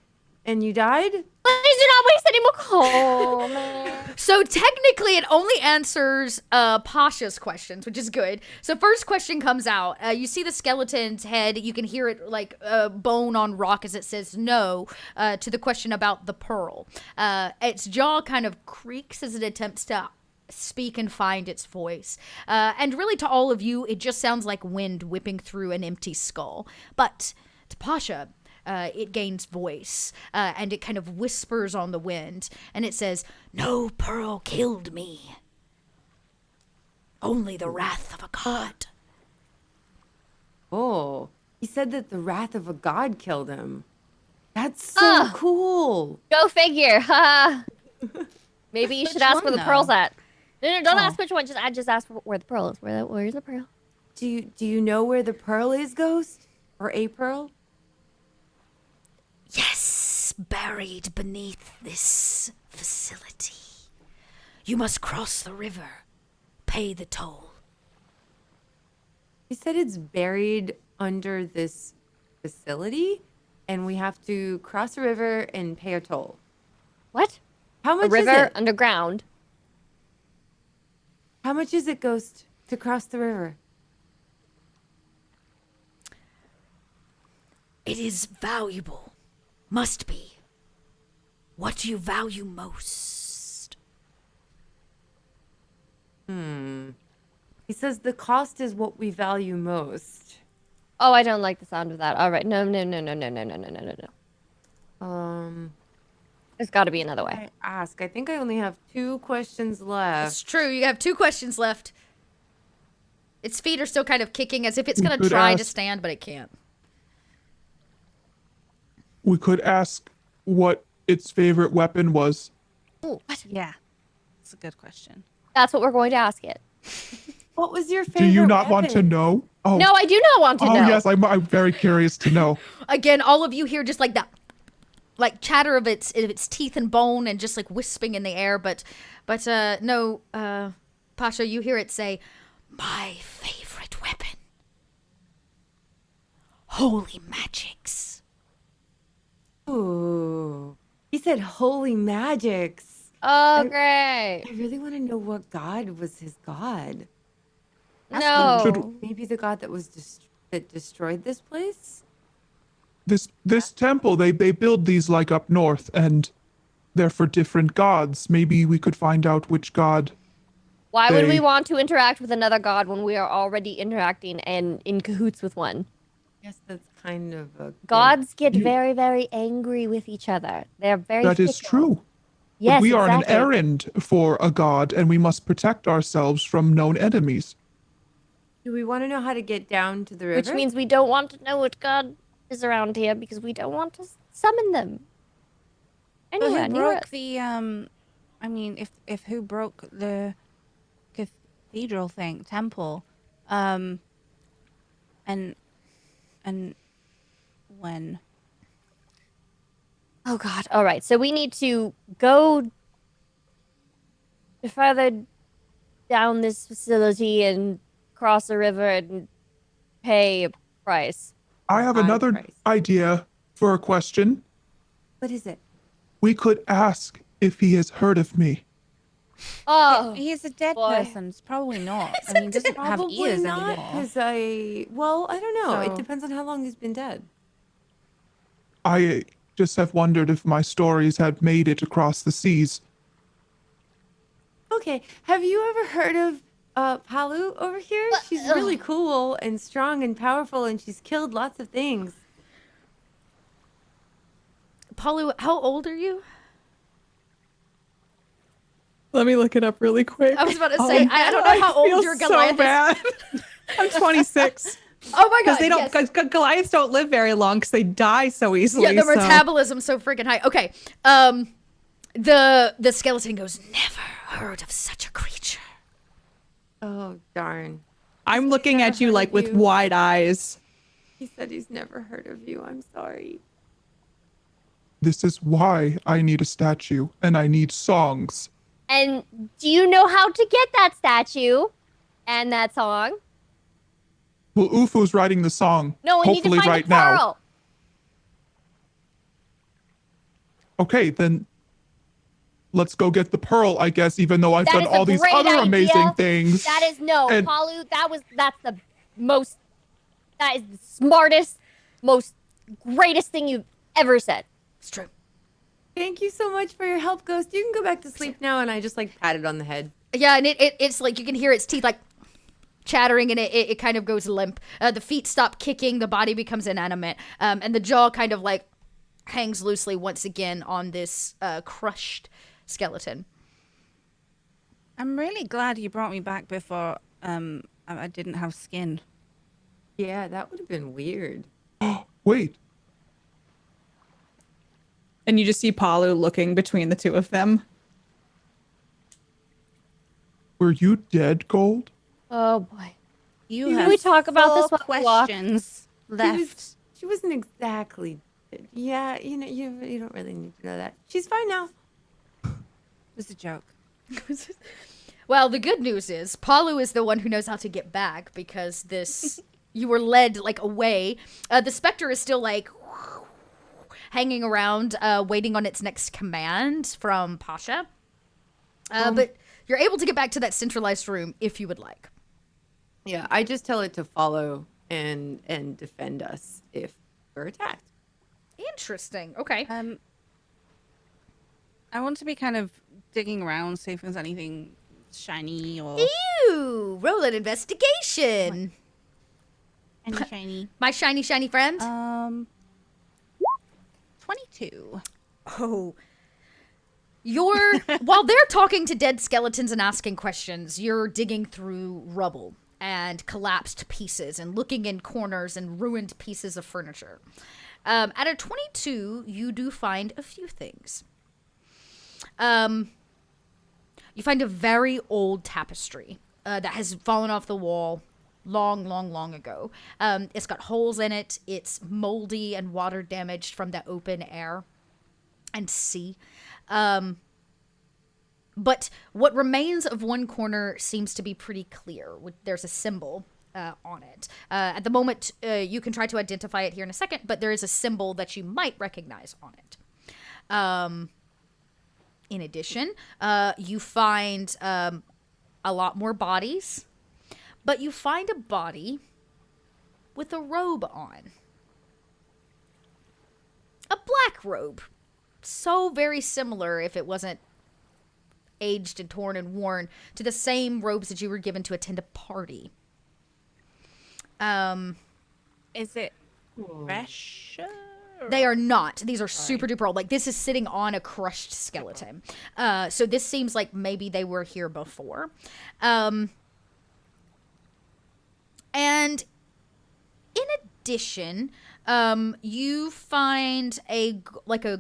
and you died? Please do not waste any more. Oh, man. So technically, it only answers Pasha's questions, which is good. So first question comes out. You see the skeleton's head. You can hear it like bone on rock as it says no to the question about the pearl. Its jaw kind of creaks as it attempts to speak and find its voice. And really, to all of you, it just sounds like wind whipping through an empty skull. But to Pasha, it gains voice, and it kind of whispers on the wind, and it says, "No pearl killed me. Only the wrath of a god." Oh, he said that the wrath of a god killed him. That's so cool. Go figure. Maybe you should ask where the one, pearl's though? at. No, don't ask which one. Just ask where the pearl is. Where's the pearl? Do you know where the pearl is, Ghost? Or a pearl? Yes, buried beneath this facility. You must cross the river, pay the toll. He said it's buried under this facility, and we have to cross a river and pay a toll. What? How much A river is it? underground. How much is it, Ghost, to cross the river? It is valuable. Must be. What do you value most? He says the cost is what we value most. Oh, I don't like the sound of that. All right. No. There's got to be another way. I think I only have 2 questions left. It's true. You have 2 questions left. Its feet are still kind of kicking as if it's We going to could try to ask- stand, but it can't. We could ask what its favorite weapon was. Ooh, what? Yeah, that's a good question. That's what we're going to ask it. What was your favorite Do you not want to weapon? know? Oh, No, I do not want to oh know. yes, I'm very curious to know. Again, all of you hear just like that, like chatter of its teeth and bone, and just like wisping in the air. But no, Pasha, you hear it say, "My favorite weapon, holy magics." Ooh. He said holy magics. Oh, I- great. I really want to know what god was his god. No. Maybe the god that that destroyed this place? This temple, they build these like up north, and they're for different gods. Maybe we could find out which god. Why would we They- want to interact with another god when we are already interacting and in cahoots with one? Yes, that's kind of a Gods get You- very, very angry with each other. They're very That is fickle. true. Yes, But we are on an exactly. errand for a god, and we must protect ourselves from known enemies. Do we want to know how to get down to the river? Which means we don't want to know what god is around here because we don't want to summon them. But Anywhere who near broke us. the I mean, if who broke the cathedral thing, temple, and when? Oh god. All right. So we need to go further down this facility and cross a river and pay a price. I have High another price. idea for a question. What is it? We could ask if he has heard of me. Oh, He's a dead boy. person. It's probably not. I mean, he doesn't have Probably ears not, anymore. because I don't know. It So- depends on how long he's been dead. I just have wondered if my stories had made it across the seas. Okay, have you ever heard of Palu over here? She's really cool and strong and powerful, and she's killed lots of things. Paulu, how old are you? Let me look it up really quick. I was about to say, I don't know how old feel your Goliath so bad. I'm 26. Oh my god! Because they don't. yes. Because Goliaths don't live very long because they die so easily. Yeah, their so- metabolism's so freaking high. Okay, the skeleton goes, "Never heard of such a creature." Oh darn! I'm looking never at you heard like of with you. wide eyes. He said he's never heard of you. I'm sorry. This is why I need a statue, and I need songs. and do you know how to get that statue and that song? Well, Ufu's writing the song. No, we need to hopefully find right the now. pearl. Okay, then let's go get the pearl, I guess, even though I've That done is a all these great other idea. amazing things. That is no, And- Palu. That's the most. That is the smartest, most greatest thing you've ever said. It's true. Thank you so much for your help, Ghost. You can go back to sleep now. And I just like pat it on the head. Yeah, and it's like you can hear its teeth like chattering, and it kind of goes limp. The feet stop kicking, the body becomes inanimate, and the jaw kind of like hangs loosely once again on this crushed skeleton. I'm really glad you brought me back before I didn't have skin. Yeah, that would have been weird. Wait, And you just see Palu looking between the two of them. were you dead, Gold? Oh boy. You Can have we talk about this four while we walk? questions left. She wasn't exactly. Yeah, you know, you don't really need to know that. She's fine now. It was a joke. Well, the good news is Palu is the one who knows how to get back because this you were led like away. The specter is still like hanging around, waiting on its next command from Pasha. But you're able to get back to that centralized room if you would like. Yeah, I just tell it to follow and defend us if we're attacked. Interesting. Okay. I want to be kind of digging around, see if there's anything shiny or Ew! Roll an investigation. any shiny. My shiny, shiny friend. 22. Oh. You're while they're talking to dead skeletons and asking questions, you're digging through rubble and collapsed pieces and looking in corners and ruined pieces of furniture. At a 22, you do find a few things. You find a very old tapestry that has fallen off the wall long ago. It's got holes in it. It's moldy and water damaged from the open air and sea. But what remains of one corner seems to be pretty clear. There's a symbol on it. At the moment, you can try to identify it here in a second, but there is a symbol that you might recognize on it. In addition, you find a lot more bodies, but you find a body with a robe on. A black robe. So very similar, if it wasn't aged and torn and worn, to the same robes that you were given to attend a party. Is it fresh? They are not. These are super duper old. Like, this is sitting on a crushed skeleton. So this seems like maybe they were here before. And in addition, you find a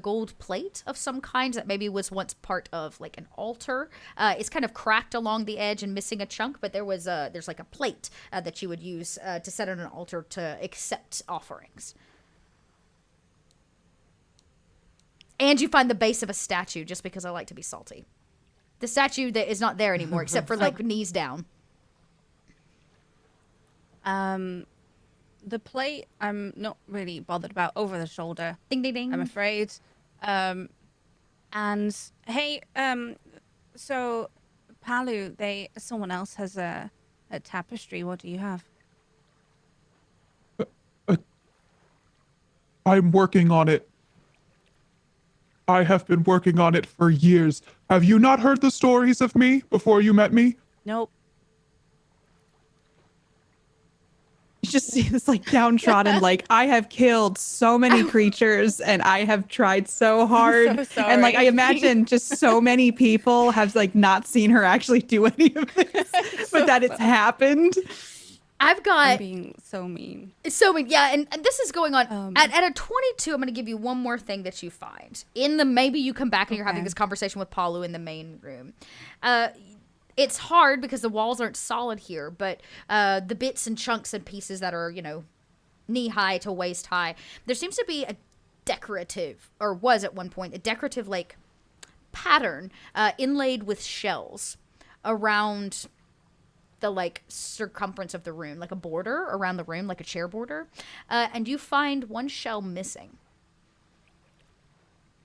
gold plate of some kind that maybe was once part of like an altar. It's kind of cracked along the edge and missing a chunk, but there's like a plate that you would use to set on an altar to accept offerings. And you find the base of a statue, just because I like to be salty. The statue that is not there anymore, except for like knees down. The plate, I'm not really bothered about. Over the shoulder. Ding, ding, ding. I'm afraid. And hey, so Palu, someone else has a tapestry. What do you have? I'm working on it. I have been working on it for years. Have you not heard the stories of me before you met me? Nope. You just see this like downtrodden, like, I have killed so many creatures and I have tried so hard. I'm so sorry. And like, I imagine just so many people have like not seen her actually do any of this, but that it's happened. I've got... I'm being so mean. So mean, yeah, and this is going on. At a 22, I'm going to give you one more thing that you find. Maybe you come back and you're having this conversation with Paulu in the main room. It's hard because the walls aren't solid here, but the bits and chunks and pieces that are, knee-high to waist-high, there seems to be a decorative, or was at one point, a decorative, like, pattern inlaid with shells around the like circumference of the room, like a border around the room, like a chair border, and you find one shell missing,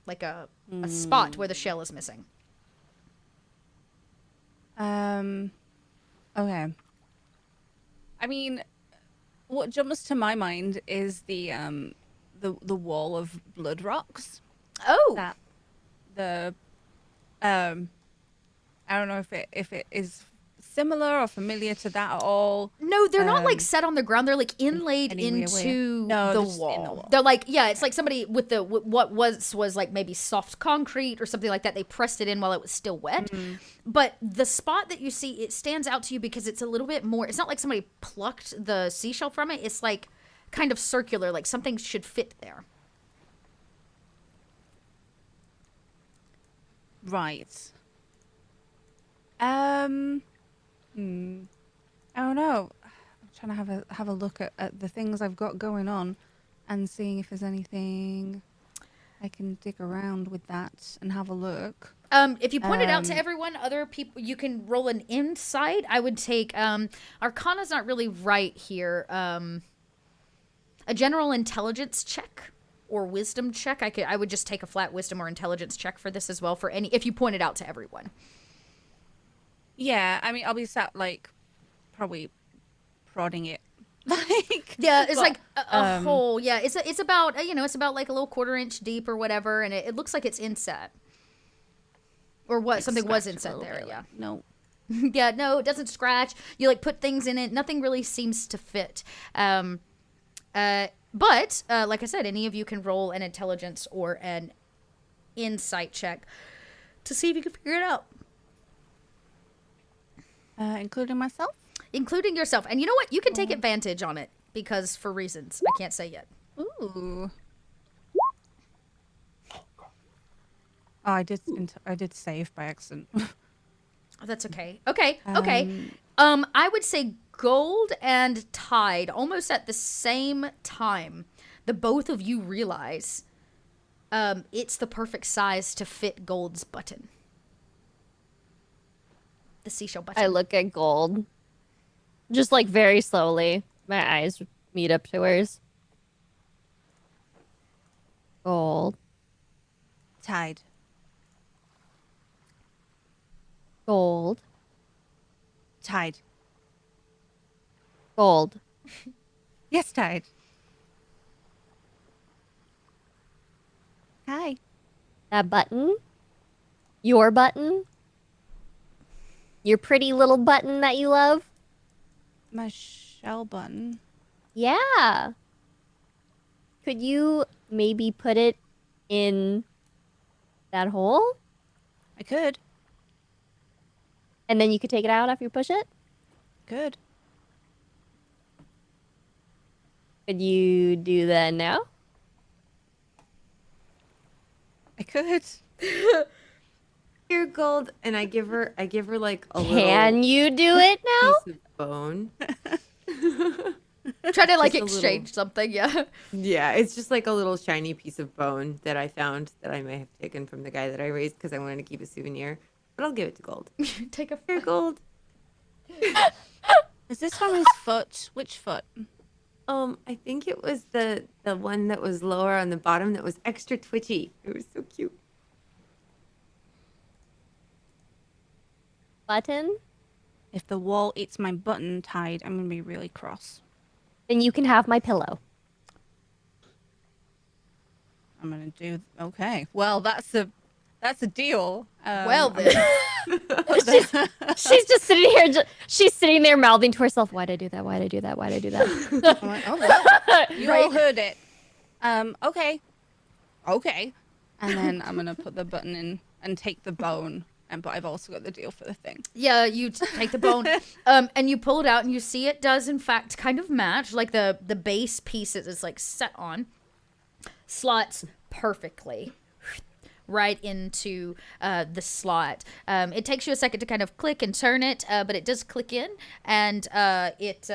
like a spot where the shell is missing. Okay. I mean, what jumps to my mind is the wall of blood rocks. Oh, I don't know if it is similar or familiar to that at all. no, they're not like set on the ground. They're like inlaid any weird way? into No, the just in wall. the wall. They're like, yeah, it's like somebody with what was like maybe soft concrete or something like that. They pressed it in while it was still wet. But the spot that you see, it stands out to you because it's a little bit more, it's not like somebody plucked the seashell from it. It's like kind of circular, like something should fit there. Right. I don't know. I'm trying to have a look at the things I've got going on and seeing if there's anything I can dig around with that and have a look. If you point it out to everyone, other people, you can roll an insight. I would take, Arcana's not really right here. A general intelligence check or wisdom check. I would just take a flat wisdom or intelligence check for this as well if you point it out to everyone. Yeah, I mean, I'll be sat like probably prodding it. Yeah, it's like a hole. Yeah, it's about it's about like a little 1/4 inch deep or whatever, and it looks like it's inset. Or what? Something was inset there. Yeah. No. Yeah, no, it doesn't scratch. You like put things in it. Nothing really seems to fit. But like I said, any of you can roll an intelligence or an insight check to see if you can figure it out. Including myself? Including yourself. And you know what? You can take advantage on it because for reasons I can't say yet. Ooh. Oh, I did save by accident. Oh, that's okay. Okay. I would say Gold and Tide almost at the same time. The both of you realize it's the perfect size to fit Gold's button. The seashell button. I look at Gold. Just like very slowly. My eyes meet up to hers. Gold. Tide. Gold. Tide. Gold. Yes, Tide. Hi. That button? Your button? Your pretty little button that you love? My shell button. Yeah. Could you maybe put it in that hole? I could. And then you could take it out after you push it? Could. Could you do that now? I could. Here, Gold, and I give her like a Can you do it now? piece of bone. Try to like Just a exchange something, yeah. Yeah, it's just like a little shiny piece of bone that I found that I may have taken from the guy that I raised because I wanted to keep a souvenir. But I'll give it to Gold. Take a Here, Gold. Is this from his foot? Which foot? I think it was the one that was lower on the bottom that was extra twitchy. It was so cute. Button? If the wall eats my button, Tide, I'm gonna be really cross. Then you can have my pillow. I'm gonna do. Okay. Well, that's a deal. Well then. She's just sitting here. She's sitting there mouthing to herself, "Why'd I do that? Why'd I do that? Why'd I do that?" I'm like, oh well, you all heard it. Okay. And then I'm gonna put the button in and take the bone. But I've also got the deal for the thing. Yeah, you take the bone, and you pull it out, and you see it does in fact kind of match. Like the base piece is like set on, slots perfectly right into the slot. It takes you a second to kind of click and turn it, but it does click in, and it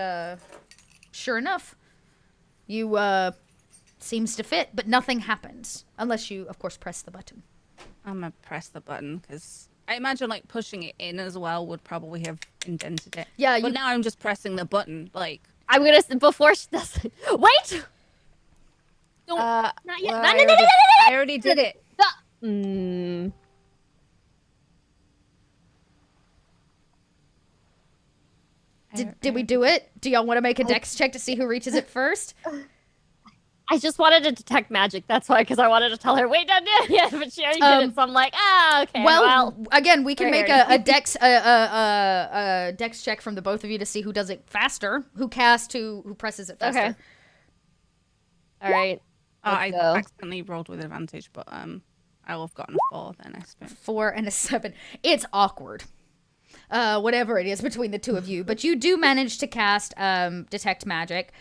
sure enough, you seems to fit, but nothing happens unless you, of course, press the button. I'm gonna press the button because I imagine like pushing it in as well would probably have indented it. Yeah, but now I'm just pressing the button. Like I'm gonna before she does. Wait. Don't. Not yet. well, No. I already did it. Mm. Did we do it? Do y'all want to make a dex check to see who reaches it first? I just wanted to detect magic. That's why, because I wanted to tell her, wait, not yet. But she already did it, so I'm like, okay. Well, again, we can we're make here. a dex check from the both of you to see who does it faster, who casts, who presses it faster. Okay. All right. I go. accidentally rolled with advantage, but I'll have gotten a 4 then, I suppose. 4 and a 7. It's awkward. Whatever it is between the two of you, but you do manage to cast detect magic.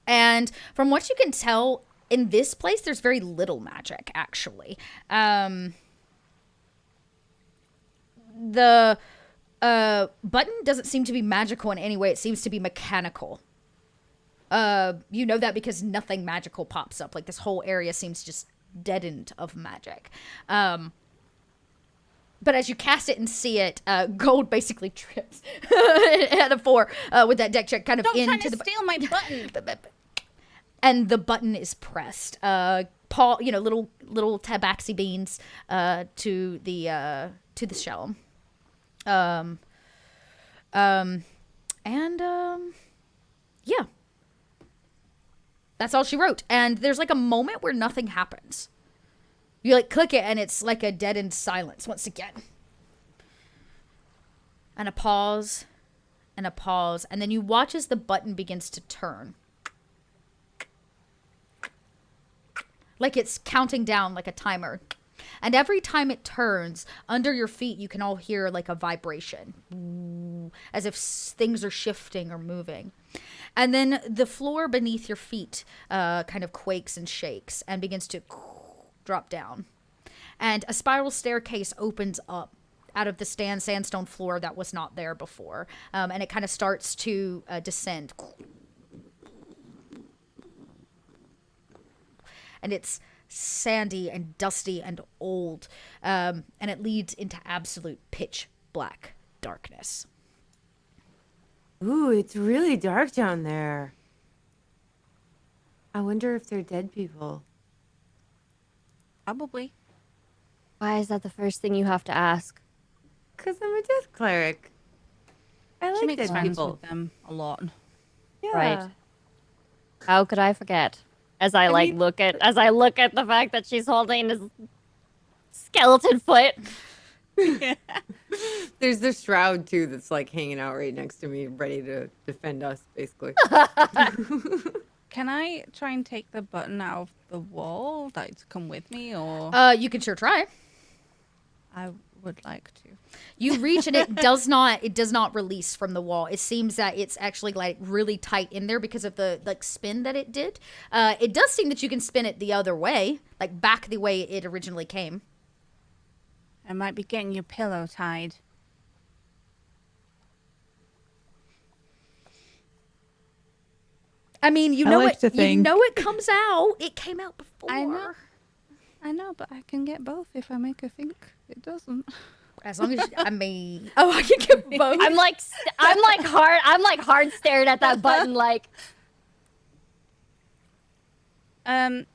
And from what you can tell, in this place, there's very little magic, actually. The button doesn't seem to be magical in any way. It seems to be mechanical. You know that because nothing magical pops up. Like, this whole area seems just deadened of magic. But as you cast it and see it, Gold basically trips at a 4 with that deck check kind of Don't try into to the steal my button. and the button is pressed. Paul, little tabaxi beans to the shell. Yeah. That's all she wrote. And there's like a moment where nothing happens. You like click it and it's like a deadened silence once again. And a pause. And a pause. And then you watch as the button begins to turn. Like it's counting down like a timer. And every time it turns, under your feet, you can all hear like a vibration. As if things are shifting or moving. And then the floor beneath your feet kind of quakes and shakes and begins to drop down. And a spiral staircase opens up out of the sandstone floor that was not there before. And it kind of starts to descend. And it's sandy and dusty and old. And it leads into absolute pitch black darkness. Ooh, it's really dark down there. I wonder if they're dead people. Probably. Why is that the first thing you have to ask? Because I'm a death cleric. I She like makes dead friends people. with them a lot. Yeah. Right. How could I forget? As I mean- look at the fact that she's holding this skeleton foot. There's the shroud too that's like hanging out right next to me, ready to defend us, basically. Can I try and take the button out of the wall, like to come with me, or You can sure try. I would like to. You reach and it does not release from the wall. It seems that it's actually like really tight in there because of the like spin that it did. It does seem that you can spin it the other way, like back the way it originally came. I might be getting your pillow tied. I mean, you I know like it. to You think- know it comes out. It came out before. I know, but I can get both if I make her think it doesn't. As long as I mean, oh, I can get both. I'm like hard staring at that button like And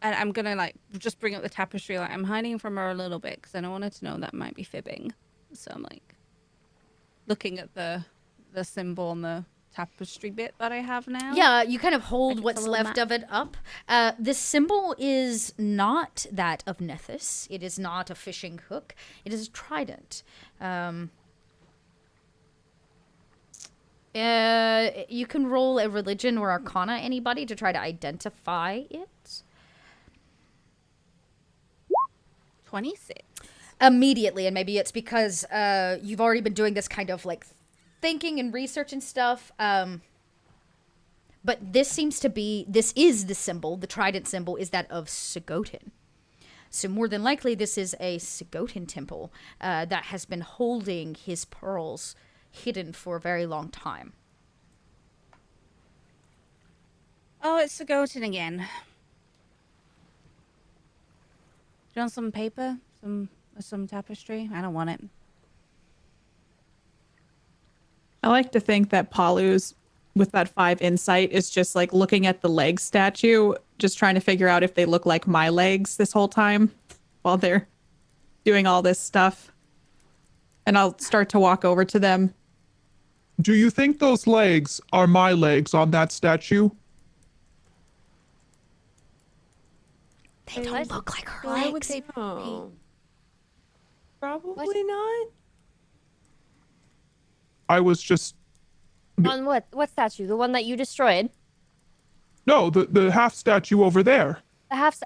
I'm gonna like just bring up the tapestry. Like I'm hiding from her a little bit because I don't want her to know that might be fibbing. So I'm like looking at the symbol on the tapestry bit that I have now. Yeah, you kind of hold it's a what's little left of it up. This symbol is not that of Nethys. It is not a fishing hook. It is a trident. You can roll a religion or arcana, anybody, to try to identify it. 26. Immediately, and maybe it's because you've already been doing this kind of like thinking and research and stuff. But this is the symbol, the trident symbol is that of Sigotin. So more than likely, this is a Sigotin temple that has been holding his pearls hidden for a very long time. Oh, it's Sigotin again. Do you want some paper? Some tapestry? I don't want it. I like to think that Palu's, with that 5 insight, is just like looking at the leg statue, just trying to figure out if they look like my legs this whole time while they're doing all this stuff. And I'll start to walk over to them. Do you think those legs are my legs on that statue? They don't look like her Why would legs. they Oh. Probably not. I was just on what statue? The one that you destroyed? no, the half statue over there. The half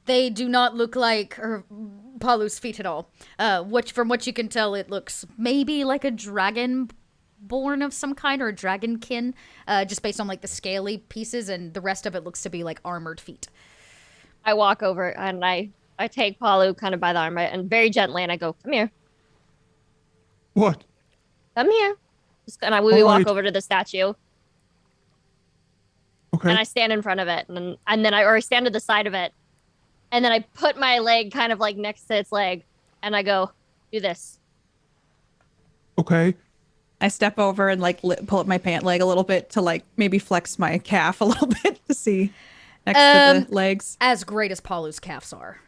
They do not look like Palu's feet at all. From what you can tell, it looks maybe like a dragon born of some kind or a dragonkin, just based on like the scaly pieces, and the rest of it looks to be like armored feet. I walk over and I take Palu kind of by the arm, right, and very gently, and I go, "Come here, What? come here." And we walk Alright. over to the statue, Okay. and I stand in front of it, and then I stand to the side of it, and then I put my leg kind of like next to its leg, and I go, "Do this." Okay. I step over and like pull up my pant leg a little bit to like maybe flex my calf a little bit to see next to the legs. As great as Palu's calves are,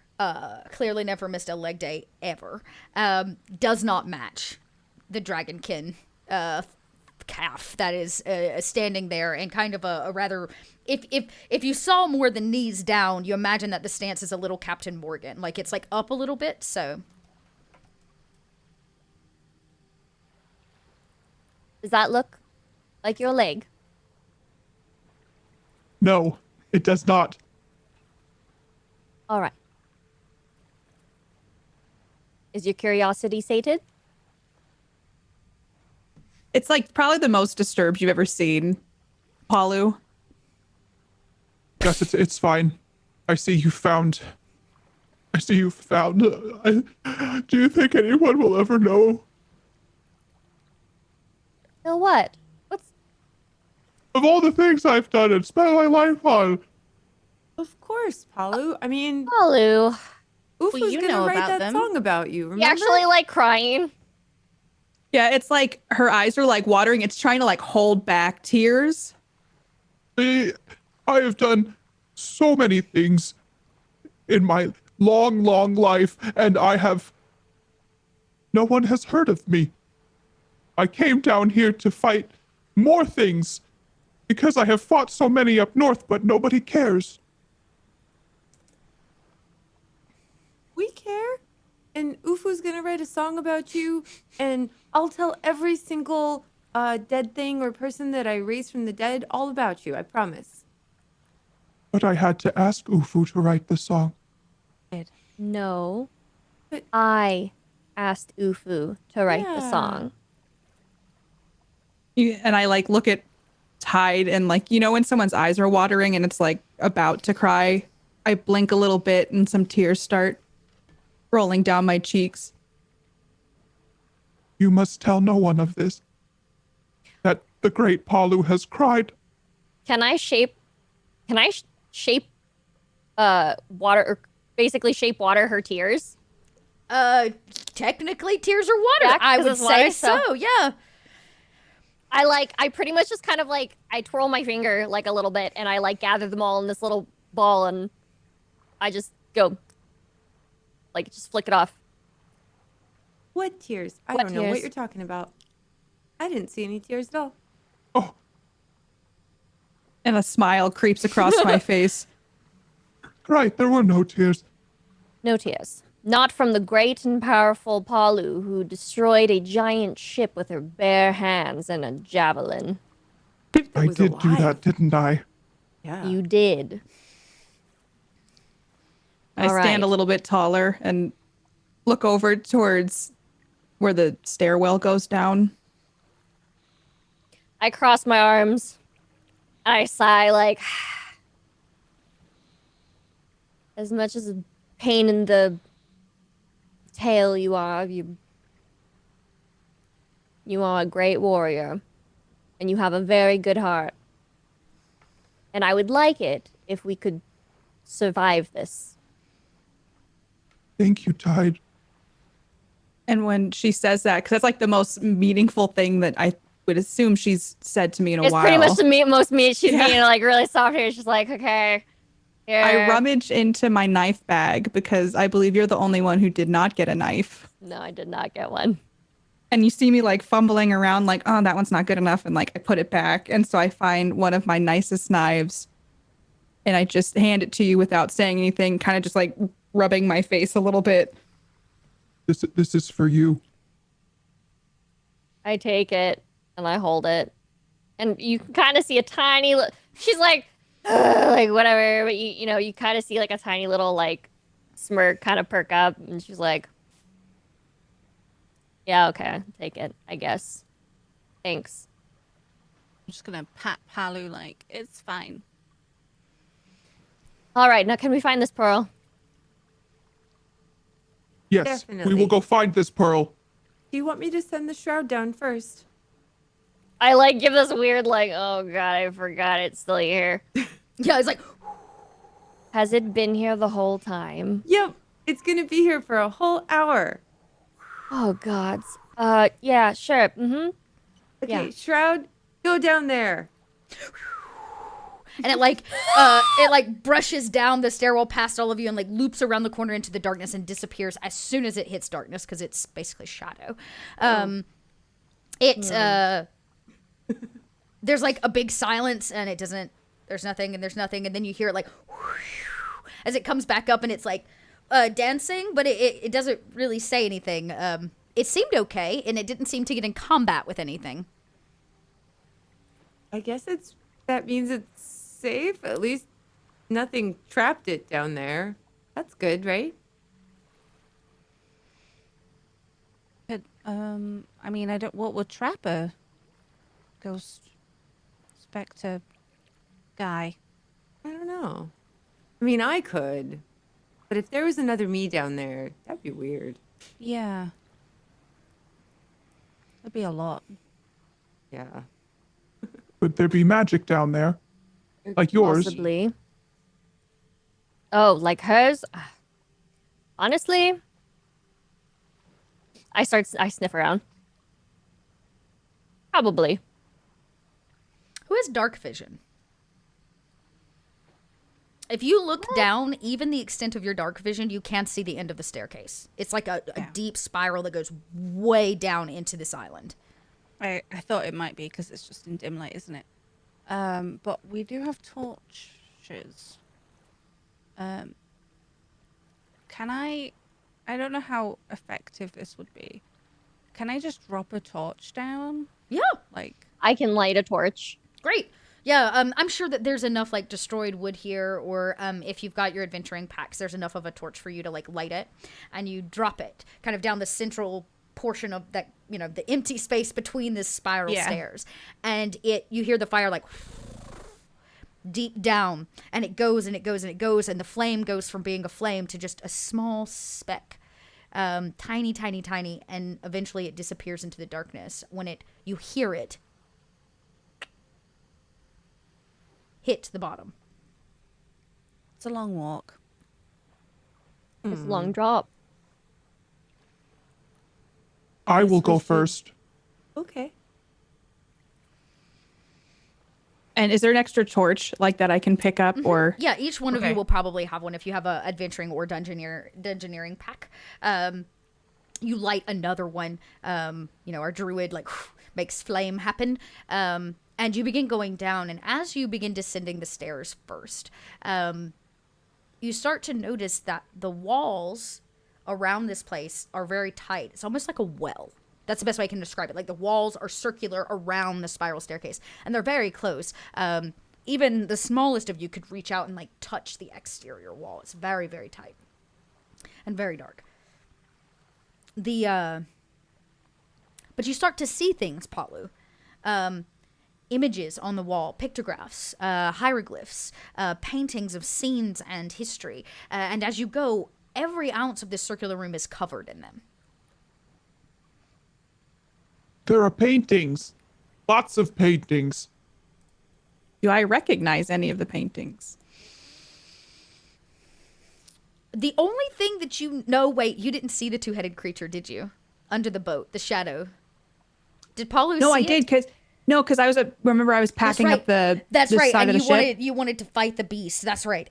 clearly never missed a leg day ever, does not match the dragonkin calf that is standing there, and kind of a rather, if you saw more than knees down, you imagine that the stance is a little Captain Morgan, like it's like up a little bit. So Does that look like your leg? No, it does not. All right. Is your curiosity sated? It's like probably the most disturbed you've ever seen, Palu. Yes, it's fine. I see you found. Do you think anyone will ever know So what? What's of all the things I've done and spent my life on? Of course, Palu. I mean, Palu? Ufu's you gonna know write about that them. song about you. You Remember? actually like crying? Yeah, it's like her eyes are like watering. It's trying to like hold back tears. I have done so many things in my long, long life, and no one has heard of me. I came down here to fight more things because I have fought so many up north, but nobody cares. We care. And Ufu's gonna write a song about you, and I'll tell every single dead thing or person that I raised from the dead all about you. I promise. But I had to ask Ufu to write the song. No. But- I asked Ufu to write the Yeah. song. And I like look at Tide and like, you know, when someone's eyes are watering and it's like about to cry, I blink a little bit and some tears start rolling down my cheeks. You must tell no one of this. That the great Palu has cried. Can I shape water, or basically shape water her tears? Technically, tears are water. Yeah, I 'cause would it's say water, so- so. Yeah. I pretty much just kind of like, I twirl my finger like a little bit and I like gather them all in this little ball and I just go, like, just flick it off. What tears? I What don't know what tears? you're talking about. I didn't see any tears at all. Oh, And a smile creeps across my face. right, there were no tears. No tears. Not from the great and powerful Palu, who destroyed a giant ship with her bare hands and a javelin. That I was did do alive. that, didn't I? Yeah. You did. I All stand right. a little bit taller and look over towards where the stairwell goes down. I cross my arms. I sigh like, as much as a pain in the tail you are, you are a great warrior, and you have a very good heart. And I would like it if we could survive this. Thank you, Tide. And when she says that, because that's like the most meaningful thing that I would assume she's said to me in a It's while. pretty much the most me. She's Yeah. being like really soft here. She's like, okay. Here. I rummage into my knife bag because I believe you're the only one who did not get a knife. No, I did not get one. And you see me like fumbling around, like, oh, that one's not good enough. And like, I put it back. And so I find one of my nicest knives and I just hand it to you without saying anything, kind of just like rubbing my face a little bit. This is for you. I take it and I hold it, and you can kind of see a tiny. She's like, like whatever, but you kind of see like a tiny little like smirk kind of perk up, and she's like, yeah, okay, take it, I guess. Thanks. I'm just gonna pat Palu like it's fine. All right, now can we find this pearl? Yes, we Definitely. will go find this pearl. Do you want me to send the shroud down first? I like give this weird like, oh god, I forgot it's still here. Yeah, it's like, Has it been here the whole time? Yep. It's gonna be here for a whole hour. Oh gods. Yeah, sure. Mm-hmm. Okay, Yeah. shroud, go down there. and it like brushes down the stairwell past all of you and like loops around the corner into the darkness and disappears as soon as it hits darkness because it's basically shadow. There's like a big silence and there's nothing and then you hear it like as it comes back up and it's like dancing, but it doesn't really say anything. It seemed okay and it didn't seem to get in combat with anything. I guess that means it's safe. At least nothing trapped it down there. That's good, right? But I mean, I don't. What would trap a ghost specter guy? I don't know. I mean, I could, but if there was another me down there, that'd be weird. Yeah. That'd be a lot. Yeah. Would there be magic down there? Like yours? Possibly. Oh, like hers? Honestly, I sniff around. Probably. Who has dark vision? If you look down, even the extent of your dark vision, you can't see the end of the staircase. It's like a deep spiral that goes way down into this island. I thought it might be because it's just in dim light, isn't it? But we do have torches. Can I don't know how effective this would be. Can I just drop a torch down? Yeah, Like, I can light a torch. great. Yeah, I'm sure that there's enough like destroyed wood here, or if you've got your adventuring packs, there's enough of a torch for you to like light it, and you drop it kind of down the central portion of that, you know, the empty space between this spiral stairs, and you hear the fire like deep down, and it goes and it goes and it goes, and the flame goes from being a flame to just a small speck, tiny, tiny, tiny, and eventually it disappears into the darkness when you hear it hit the bottom. it's a long walk. It's a long drop. I will go first. Okay. And is there an extra torch like that I can pick up or? Yeah, each one of you Okay. will probably have one if you have a adventuring or dungeoneering pack. You light another one. Our druid like makes flame happen. And you begin going down, and as you begin descending the stairs first, you start to notice that the walls around this place are very tight. It's almost like a well. That's the best way I can describe it. Like the walls are circular around the spiral staircase, and they're very close. Even the smallest of you could reach out and like touch the exterior wall. It's very, very tight and very dark. But you start to see things, Palu. Images on the wall, pictographs, hieroglyphs, paintings of scenes and history. And as you go, every ounce of this circular room is covered in them. There are paintings. Lots of paintings. Do I recognize any of the paintings? The only thing that you know, wait, you didn't see the two-headed creature, did you? Under the boat, the shadow. Did Paulu No, see I it? did because I was remember I was packing up the That's this right, side and of the ship. you wanted to fight the beast. That's right.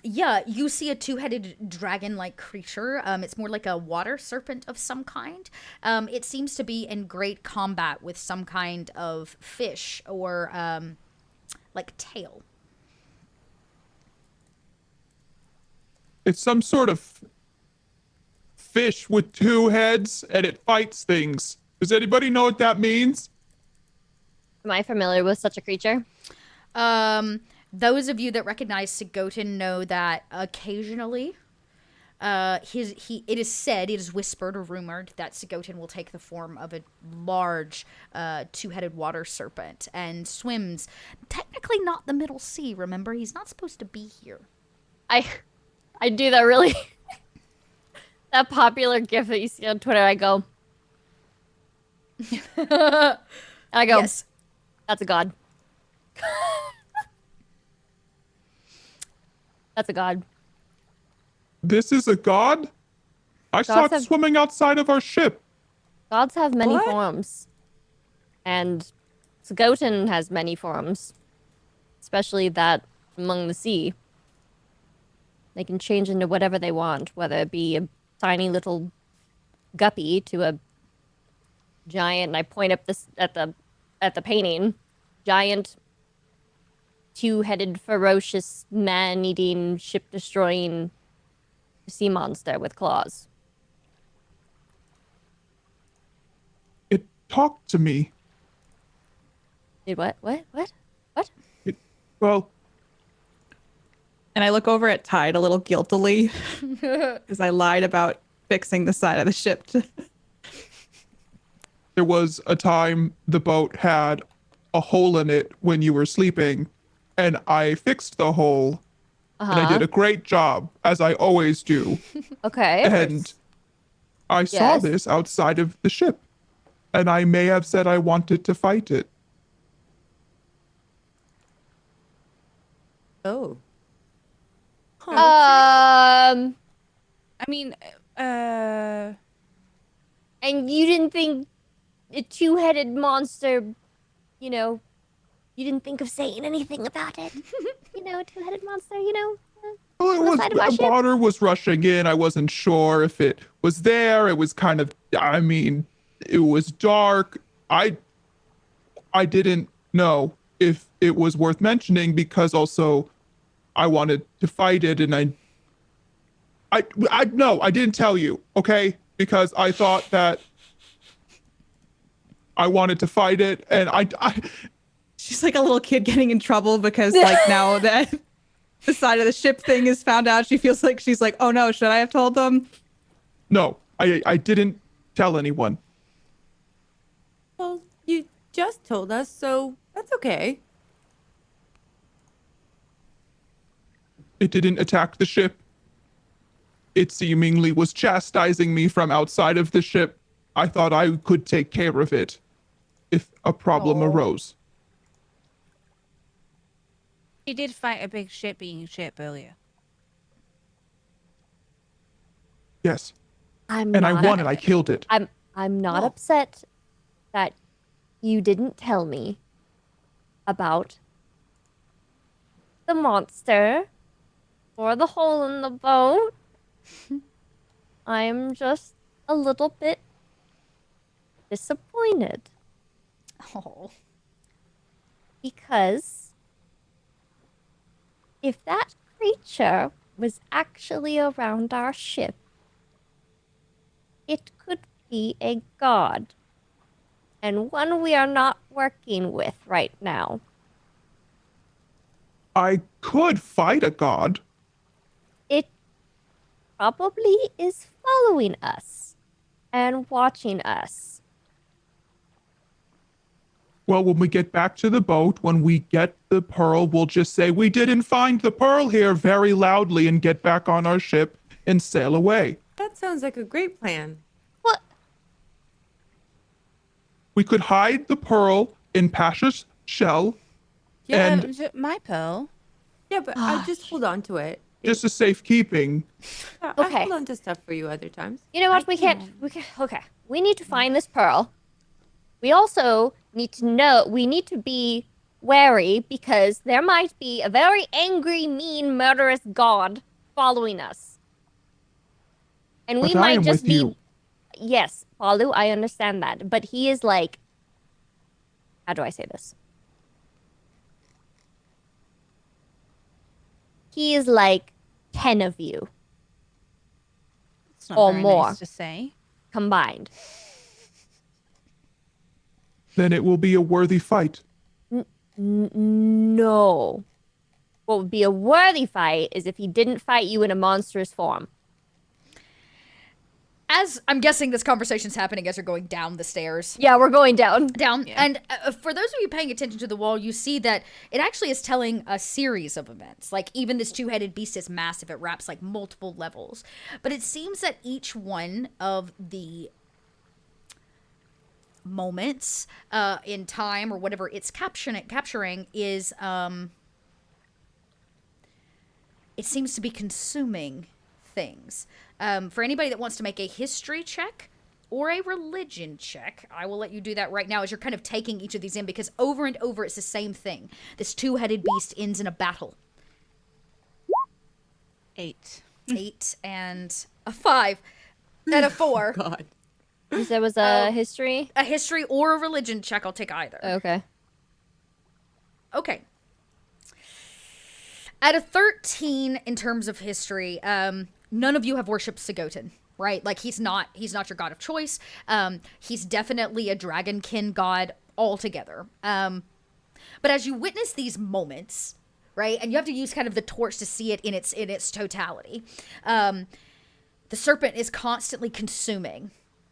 Yeah, you see a two-headed dragon-like creature. It's more like a water serpent of some kind. It seems to be in great combat with some kind of fish or like tail. It's some sort of fish with two heads, and it fights things. Does anybody know what that means? Am I familiar with such a creature? Those of you that recognize Sigotin know that occasionally, it is said, it is whispered or rumored that Sigotin will take the form of a large, two-headed water serpent and swims. Technically, not the Middle Sea. Remember, he's not supposed to be here. I do that really. That popular GIF that you see on Twitter. I go. Yes. That's a god. That's a god. This is a god? I saw it have- swimming outside of our ship. Gods have many What? forms. And Skotin has many forms. Especially that among the sea. They can change into whatever they want, whether it be a tiny little guppy to a giant, and I point up this at the painting, giant two-headed ferocious man-eating ship-destroying sea monster with claws. It talked to me. Did what? Well, And I look over at Tide a little guiltily because I lied about fixing the side of the ship. there was a time the boat had a hole in it when you were sleeping, and I fixed the hole, and I did a great job, as I always do. Okay. And I saw Yes. this outside of the ship, and I may have said I wanted to fight it. Oh. I mean, And you didn't think a two-headed monster, you know, you didn't think of saying anything about it. Two-headed monster, Well, on the side of our ship? water was rushing in. I wasn't sure if it was there. It was kind of, I mean, it was dark. I didn't know if it was worth mentioning because also I wanted to fight it, and no, I didn't tell you, okay? Because I thought that I wanted to fight it, and I She's like a little kid getting in trouble because like now that the side of the ship thing is found out, she feels like she's like, oh no, should I have told them? no, I didn't tell anyone. Well, you just told us, so that's okay. It didn't attack the ship. It seemingly was chastising me from outside of the ship. I thought I could take care of it if a problem arose. he did fight a big ship-eating ship earlier. Yes. I'm And not I won it. I killed it. I'm not upset that you didn't tell me about the monster or the hole in the boat. I'm just a little bit disappointed Oh. because if that creature was actually around our ship, it could be a god, and one we are not working with right now. I could fight a god. It probably is following us and watching us. Well, when we get back to the boat, when we get the pearl, we'll just say, we didn't find the pearl here very loudly and get back on our ship and sail away. That sounds like a great plan. What? We could hide the pearl in Pasha's shell, Yeah, And- my pearl. Yeah, but I just hold on to it. just as safekeeping. I Okay. hold on to stuff for you other times. You know what? Okay. We need to find this pearl. We also need to know, we need to be wary because there might be a very angry, mean, murderous god following us. And we But I might am just with be. you. Yes, Palu, I understand that. But he is like. How do I say this? He is like 10 of you It's not Or very more. nice to say. combined. Then it will be a worthy fight. No. What would be a worthy fight is if he didn't fight you in a monstrous form. As I'm guessing this conversation's happening as you're going down the stairs. Yeah, we're going down. Down. And for those of you paying attention to the wall, you see that it actually is telling a series of events. Like, even this two-headed beast is massive. It wraps, like, multiple levels. But it seems that each one of the moments in time or whatever it's capturing is, it seems to be consuming things. For anybody that wants to make a history check or a religion check, I will let you do that right now as you're kind of taking each of these in, because over and over it's the same thing. This two-headed beast ends in a battle. 8. 8 and a 5 and a 4. God. You said it was a history? A history or a religion check, I'll take either. Okay. Okay. At a 13 in terms of history, none of you have worshipped Sagotin, right? Like, he's not your god of choice. He's definitely a dragonkin god altogether. But as you witness these moments, right, and you have to use kind of the torch to see it in its totality, the serpent is constantly consuming.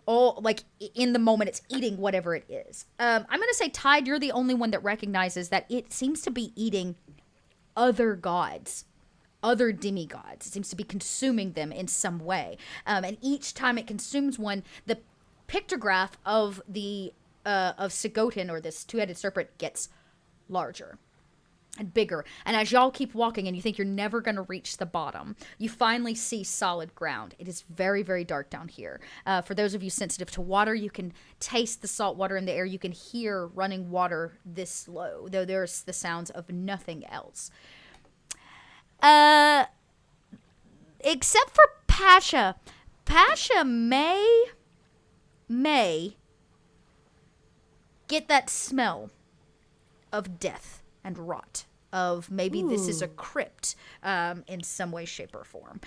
Oh, like, in the moment, it's eating whatever it is. I'm going to say, Tide, you're the only one that recognizes that it seems to be eating other gods other demigods. It seems to be consuming them in some way. And each time it consumes one, the pictograph of the of Sigotin, or this two-headed serpent, gets larger and bigger. And as y'all keep walking and you think you're never going to reach the bottom, you finally see solid ground. It is very, very dark down here. For those of you sensitive to water, you can taste the salt water in the air. You can hear running water this low, though there's the sounds of nothing else. Except for Pasha. Pasha may get that smell of death and rot, of maybe this is a crypt in some way, shape, or form.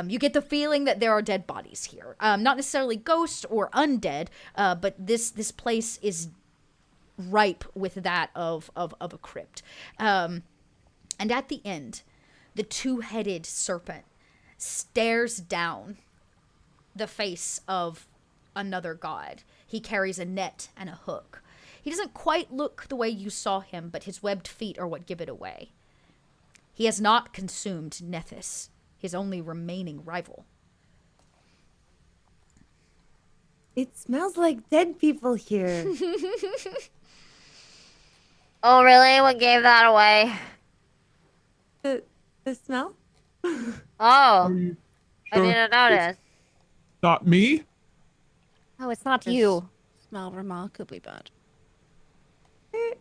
You get the feeling that there are dead bodies here. Not necessarily ghosts or undead, but this place is ripe with that of a crypt. And at the end, the two-headed serpent stares down the face of another god. He carries a net and a hook. He doesn't quite look the way you saw him, but his webbed feet are what give it away. He has not consumed Nethys, his only remaining rival. It smells like dead people here. Oh, really? What gave that away? The smell? Oh, Are you I sure didn't notice. it's not me? Oh, it's not you. Smell remarkably bad.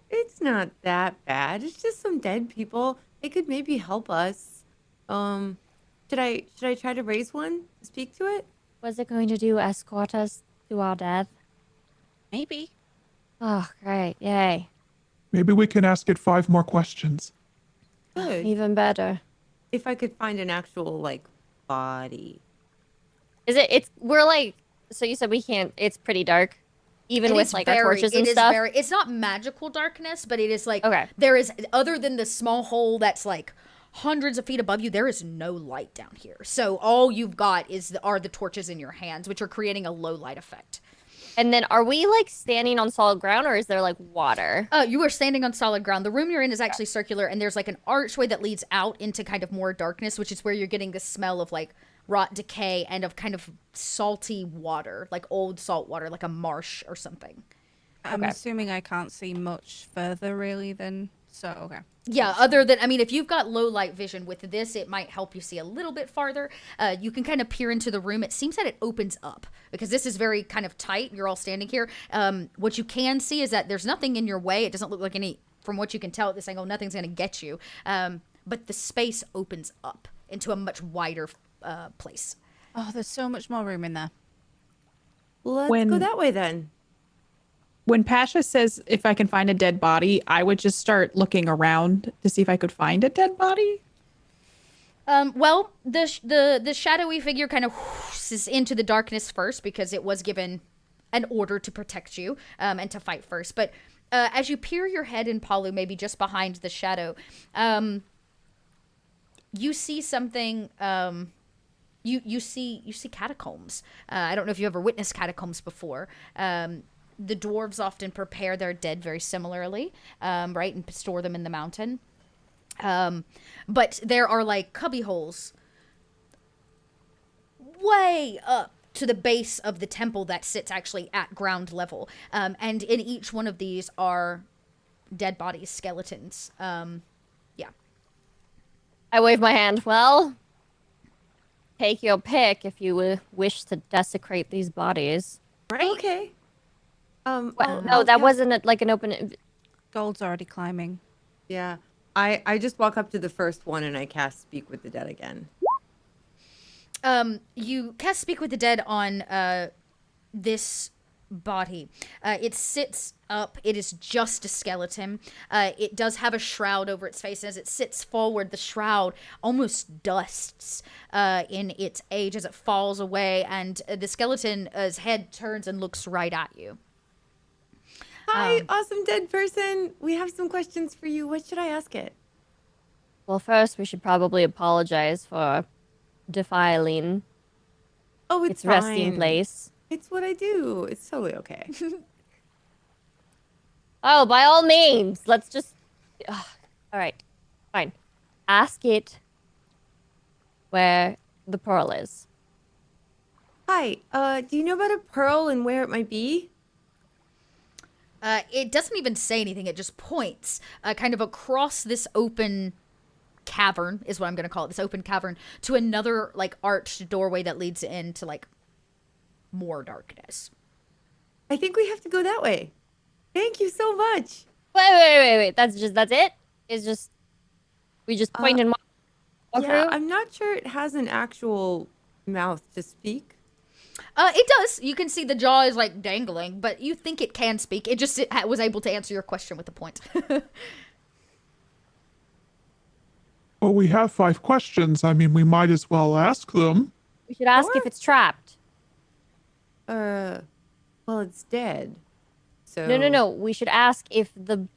It's not that bad. It's just some dead people. They could maybe help us. Should I try to raise one to speak to it? Was it going to do escort us to our death? Maybe. Oh, great. Yay. Maybe we can ask it 5 more questions. Good. Even better. If I could find an actual body. We're like, so you said we can't, it's pretty dark. Even It with is our very- torches and it is stuff? very- it's not magical darkness, but it is Okay. there is, other than the small hole that's hundreds of feet above you, there is no light down here. So all you've got are the torches in your hands, which are creating a low light effect. And then are we standing on solid ground, or is there water? You are standing on solid ground. The room you're in is actually circular, and there's an archway that leads out into kind of more darkness, which is where you're getting the smell of rot, decay, and of kind of salty water, old salt water, like a marsh or something. I'm Okay. assuming I can't see much further really than okay. Yeah, other than, if you've got low light vision with this, it might help you see a little bit farther. You can kind of peer into the room. It seems that it opens up because this is very kind of tight. You're all standing here. What you can see is that there's nothing in your way. It doesn't look like from what you can tell at this angle, nothing's going to get you. But the space opens up into a much wider place. Oh, there's so much more room in there. Let's When- go that way then. When Pasha says if I can find a dead body, I would just start looking around to see if I could find a dead body. Well, the shadowy figure kind of whoosh into the darkness first because it was given an order to protect you and to fight first. But as you peer your head in, Palu, maybe just behind the shadow, you see something. You see catacombs. I don't know if you ever witnessed catacombs before. The dwarves often prepare their dead very similarly, right, and store them in the mountain. But there are cubby holes way up to the base of the temple that sits actually at ground level. And in each one of these are dead bodies, skeletons. Yeah. I wave my hand. Well, take your pick if you wish to desecrate these bodies. Right? Okay. Well, no, that wasn't an open. Gold's already climbing. Yeah. I just walk up to the first one and I cast Speak with the Dead again. You cast Speak with the Dead on this body. It sits up. It is just a skeleton. It does have a shroud over its face. As it sits forward, the shroud almost dusts in its age as it falls away, and the skeleton's head turns and looks right at you. Hi, awesome dead person. We have some questions for you. What should I ask it? Well, first we should probably apologize for defiling Oh, it's its resting fine. place. It's what I do. It's totally okay. Oh, by all means, let's just. All right, fine. Ask it where the pearl is. Hi, do you know about a pearl and where it might be? It doesn't even say anything. It just points kind of across this open cavern, is what I'm going to call it, this open cavern, to another, like, arched doorway that leads into, like, more darkness. I think we have to go that way. Thank you so much. Wait. That's it? It's just, we just point and walk Yeah, through? I'm not sure it has an actual mouth to speak. It does. You can see the jaw is, like, dangling, but you think it can speak. It just was able to answer your question with a point. Well, we have 5 questions. I mean, we might as well ask them. We should ask if it's trapped. Well, it's dead. So No. We should ask if the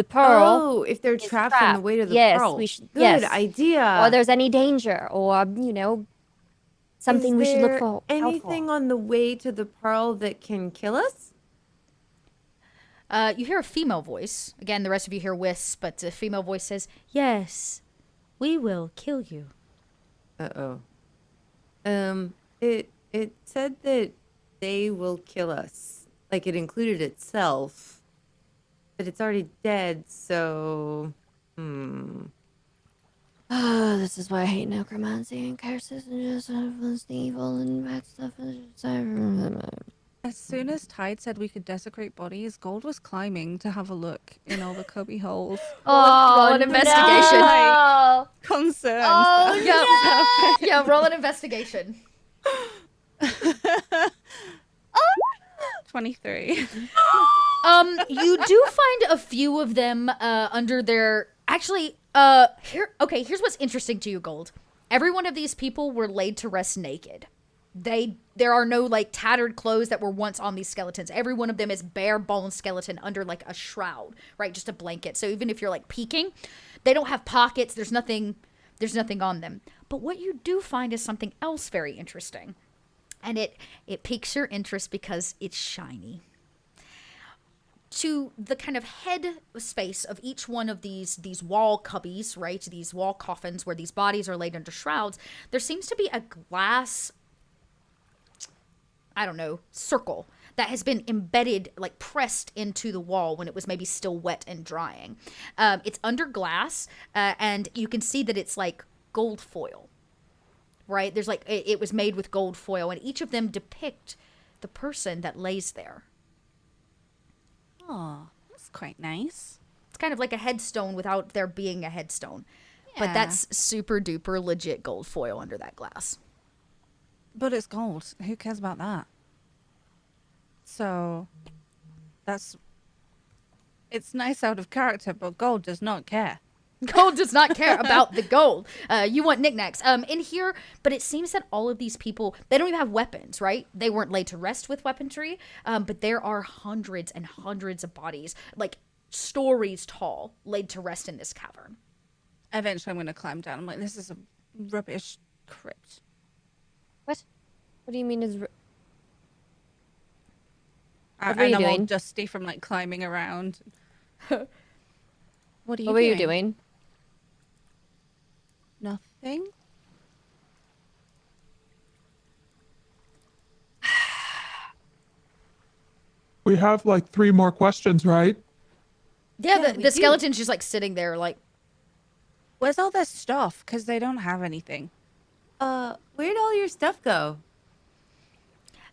pearl. Oh, if they're trapped on the way to the yes, pearl. we should. Good Yes. idea. Or there's any danger, or something we should look Is for. there out anything for. on the way to the pearl that can kill us? You hear a female voice. Again, the rest of you hear wisps, but a female voice says, "Yes, we will kill you." Uh-oh. It said that they will kill us. Like it included itself. But it's already dead, so Oh, this is why I hate necromancy and curses and just evil and bad stuff. As soon as Tide said we could desecrate bodies, Gold was climbing to have a look in all the cubby holes. roll an investigation. No. Concerned. Oh, Yeah, roll an investigation. 23. You do find a few of them under their. Actually, here's what's interesting to you, Gold. Every one of these people were laid to rest naked. There are no, like, tattered clothes that were once on these skeletons. Every one of them is bare bone skeleton under, like, a shroud, right? Just a blanket. So even if you're, like, peeking, they don't have pockets. There's nothing on them. But what you do find is something else very interesting. And it piques your interest because it's shiny. To the kind of head space of each one of these wall cubbies, right? These wall coffins where these bodies are laid under shrouds, there seems to be a glass, I don't know, circle that has been embedded, like pressed into the wall when it was maybe still wet and drying. It's under glass, and you can see that it's like gold foil, right? There's like, it was made with gold foil, and each of them depict the person that lays there. Oh, that's quite nice. It's kind of like a headstone without there being a headstone. But Yeah. that's super duper legit gold foil under that glass. But it's gold. Who cares about that? So, it's nice out of character, but Gold does not care. Gold does not care about the gold. You want knickknacks. In here, but it seems that all of these people, they don't even have weapons, right? They weren't laid to rest with weaponry, but there are hundreds and hundreds of bodies, like stories tall, laid to rest in this cavern. Eventually, I'm going to climb down. I'm like, this is a rubbish crypt. What? What do you mean is? And were you I'm all doing? dusty from like climbing around. What What were you doing? Nothing. We have like 3 more questions, right? Yeah, Yeah, the we do. skeleton's just like sitting there, like, Where's all their stuff? Because they don't have anything. Where'd all your stuff go?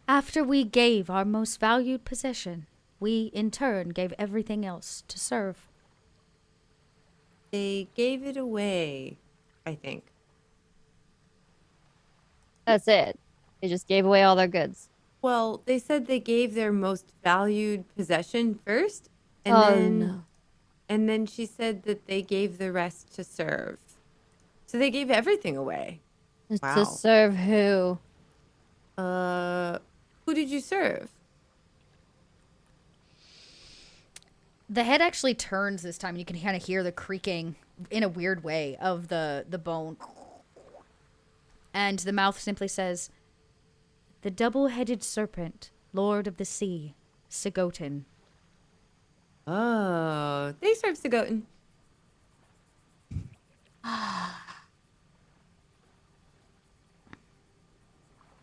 after we gave our most valued possession, we in turn gave everything else to serve. They gave it away, I think. That's it. They just gave away all their goods. Well, they said they gave their most valued possession first, and Oh, then no. and then she said that they gave the rest to serve. So they gave everything away. Wow. To serve who? Who did you serve? The head actually turns this time, and you can kind of hear the creaking in a weird way of the bone. And the mouth simply says, "The double-headed serpent, lord of the sea, Sigotin." Oh, they serve Sigotin.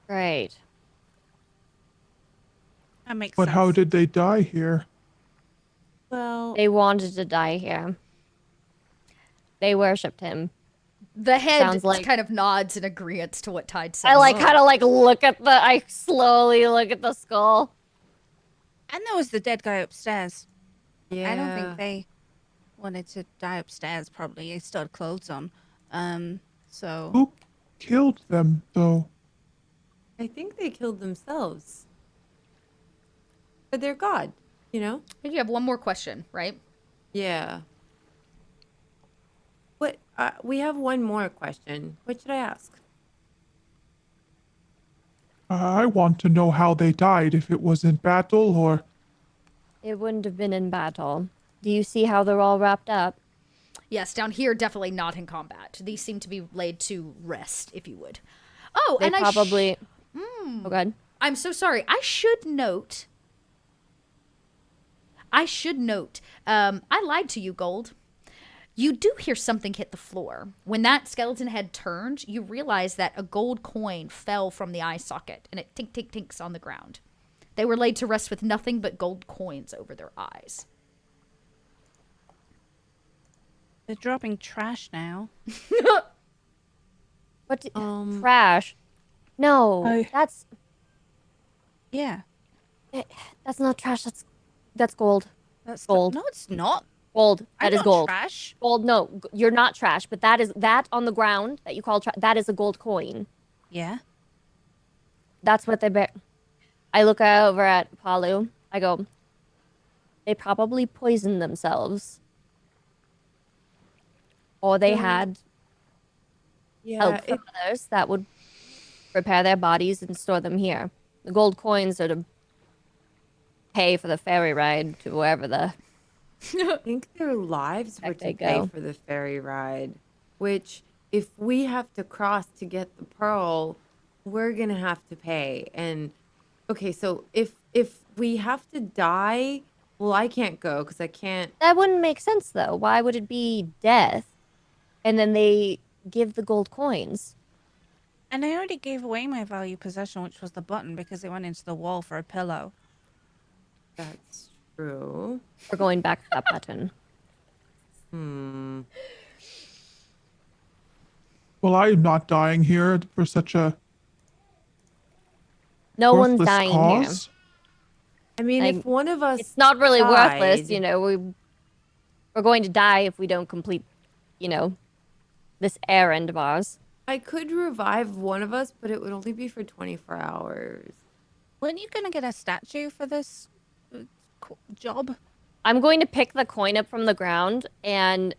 Right. That makes But sense. how did they die here? Well, They wanted to die here. They worshipped him. The head Sounds like- kind of nods in agreement to what Tide says. I like kind of like look at the. I slowly look at the skull. And there was the dead guy upstairs. yeah. I don't think they wanted to die upstairs. Probably they still had clothes on. So Who killed them, though? I think they killed themselves. But they're God, you know? I think you have one more question, right? Yeah. What? We have one more question. What should I ask? I want to know how they died, if it was in battle or... It wouldn't have been in battle. Do you see how they're all wrapped up? Yes, down here, definitely not in combat. These seem to be laid to rest, if you would. Oh, They and probably. Oh, God. I'm so sorry. I should note. I lied to you, Gold. You do hear something hit the floor. When that skeleton head turned, you realize that a gold coin fell from the eye socket, and it tink, tink, tinks on the ground. They were laid to rest with nothing but gold coins over their eyes. they're dropping trash now. What? Trash. No, that's Yeah, not trash. That's gold. that's Gold. No, it's not. Gold. I'm That is not gold. trash. Gold. No, you're not trash. But that on the ground that you call trash. That is a gold coin. Yeah. That's what they bear. I look over at Palu. I go. They probably poisoned themselves, or they had help from others that would prepare their bodies and store them here. The gold coins are to pay for the ferry ride to wherever the. I think their lives were Back they to pay go. for the ferry ride, which if we have to cross to get the pearl, we're gonna have to pay. And okay, so if we have to die, well, I can't go because I can't. That wouldn't make sense though. Why would it be death, and then they give the gold coins? And I already gave away my value possession, which was the button, because it went into the wall for a pillow. That's true. We're going back to that button. Well, I am not dying here for such a No one's worthless dying here. cause. I mean, if one of us, It's not really worthless, died- you know. We're going to die if we don't complete, this errand of ours. I could revive one of us, but it would only be for 24 hours. Weren't you gonna get a statue for this job? I'm going to pick the coin up from the ground, and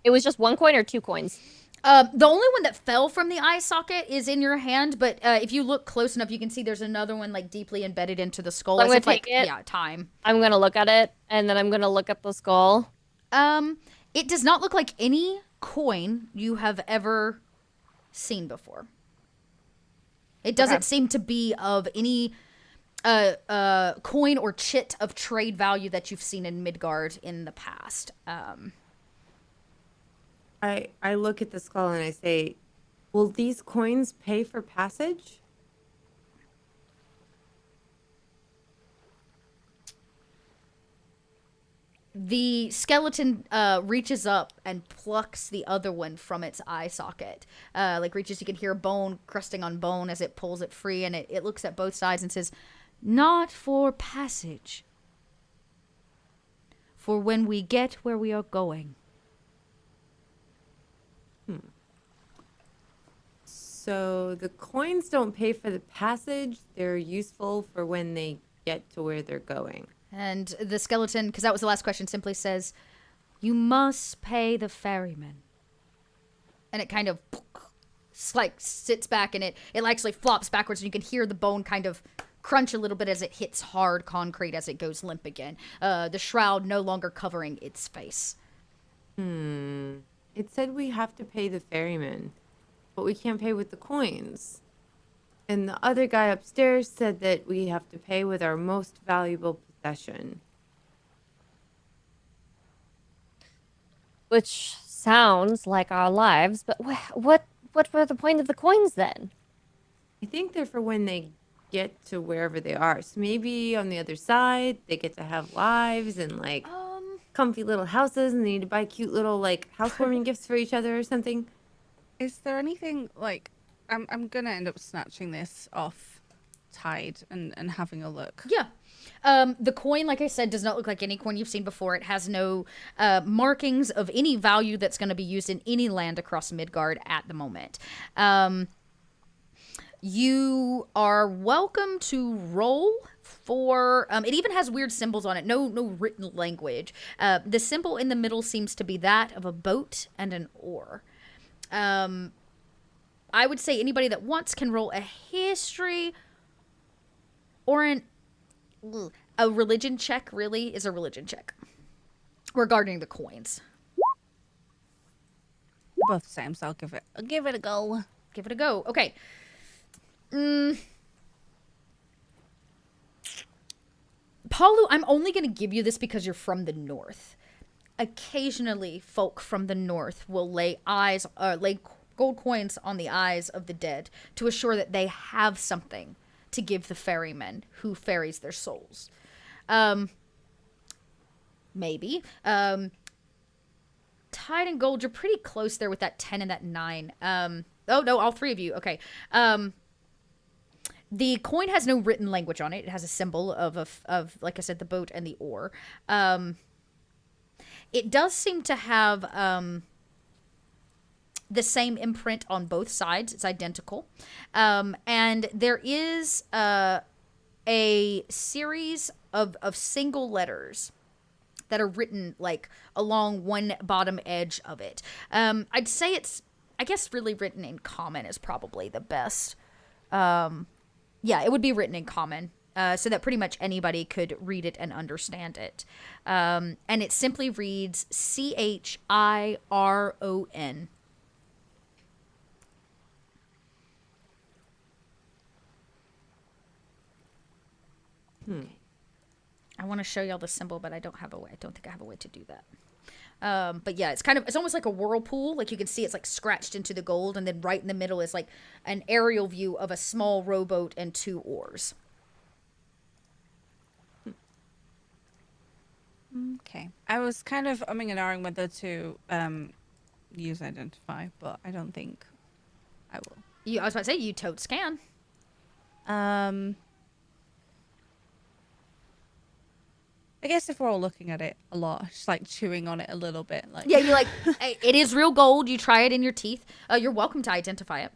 it was just one coin or two coins. The only one that fell from the eye socket is in your hand, but if you look close enough, you can see there's another one like deeply embedded into the skull. I'm as gonna if, like, take it. Yeah, time. I'm gonna look at it, and then I'm gonna look at the skull. It does not look like any coin you have ever seen before. It doesn't seem to be of any coin or chit of trade value that you've seen in Midgard in the past. I look at the skull and I say, will these coins pay for passage? The skeleton reaches up and plucks the other one from its eye socket. Reaches, you can hear bone crusting on bone as it pulls it free, and it looks at both sides and says, "Not for passage. For when we get where we are going." So the coins don't pay for the passage. They're useful for when they get to where they're going. And the skeleton, because that was the last question, simply says, "You must pay the ferryman." And it kind of sits back, and it actually flops backwards, and you can hear the bone kind of crunch a little bit as it hits hard concrete as it goes limp again. The shroud no longer covering its face. It said we have to pay the ferryman, but we can't pay with the coins. And the other guy upstairs said that we have to pay with our most valuable possession. Which sounds like our lives, but what were the point of the coins then? I think they're for when they get to wherever they are. So maybe on the other side, they get to have lives and like comfy little houses, and they need to buy cute little like housewarming gifts for each other or something. Is there anything like I'm gonna end up snatching this off Tide and having a look. Yeah. The coin, like I said, does not look like any coin you've seen before. It has no markings of any value that's going to be used in any land across Midgard at the moment. You are welcome to roll for... it even has weird symbols on it. No written language. The symbol in the middle seems to be that of a boat and an oar. I would say anybody that wants can roll a history or a religion check. Really is a religion check regarding the coins. Both the same, so I'll give it a go. Give it a go. Okay. Paulu, I'm only going to give you this because you're from the north. Occasionally, folk from the north will lay gold coins on the eyes of the dead to assure that they have something to give the ferryman who ferries their souls. Maybe. Tide and gold, you're pretty close there with that 10 and that 9. Oh, no, all three of you. Okay. The coin has no written language on it. It has a symbol of like I said, the boat and the oar. It does seem to have the same imprint on both sides. It's identical. And there is a series of single letters that are written like along one bottom edge of it. I'd say it's, I guess, really written in common is probably the best. Yeah, it would be written in common. So that pretty much anybody could read it and understand it. And it simply reads CHIRON. I want to show y'all the symbol, but I don't have a way. I don't think I have a way to do that. But yeah, it's almost like a whirlpool. Like you can see it's like scratched into the gold, and then right in the middle is like an aerial view of a small rowboat and 2 oars. Okay. I was kind of umming and ahhing whether to use identify, but I don't think I will. I was about to say, you totes can. I guess if we're all looking at it a lot, just like chewing on it a little bit, like Yeah, you're like, it is real gold. You try it in your teeth. You're welcome to identify it.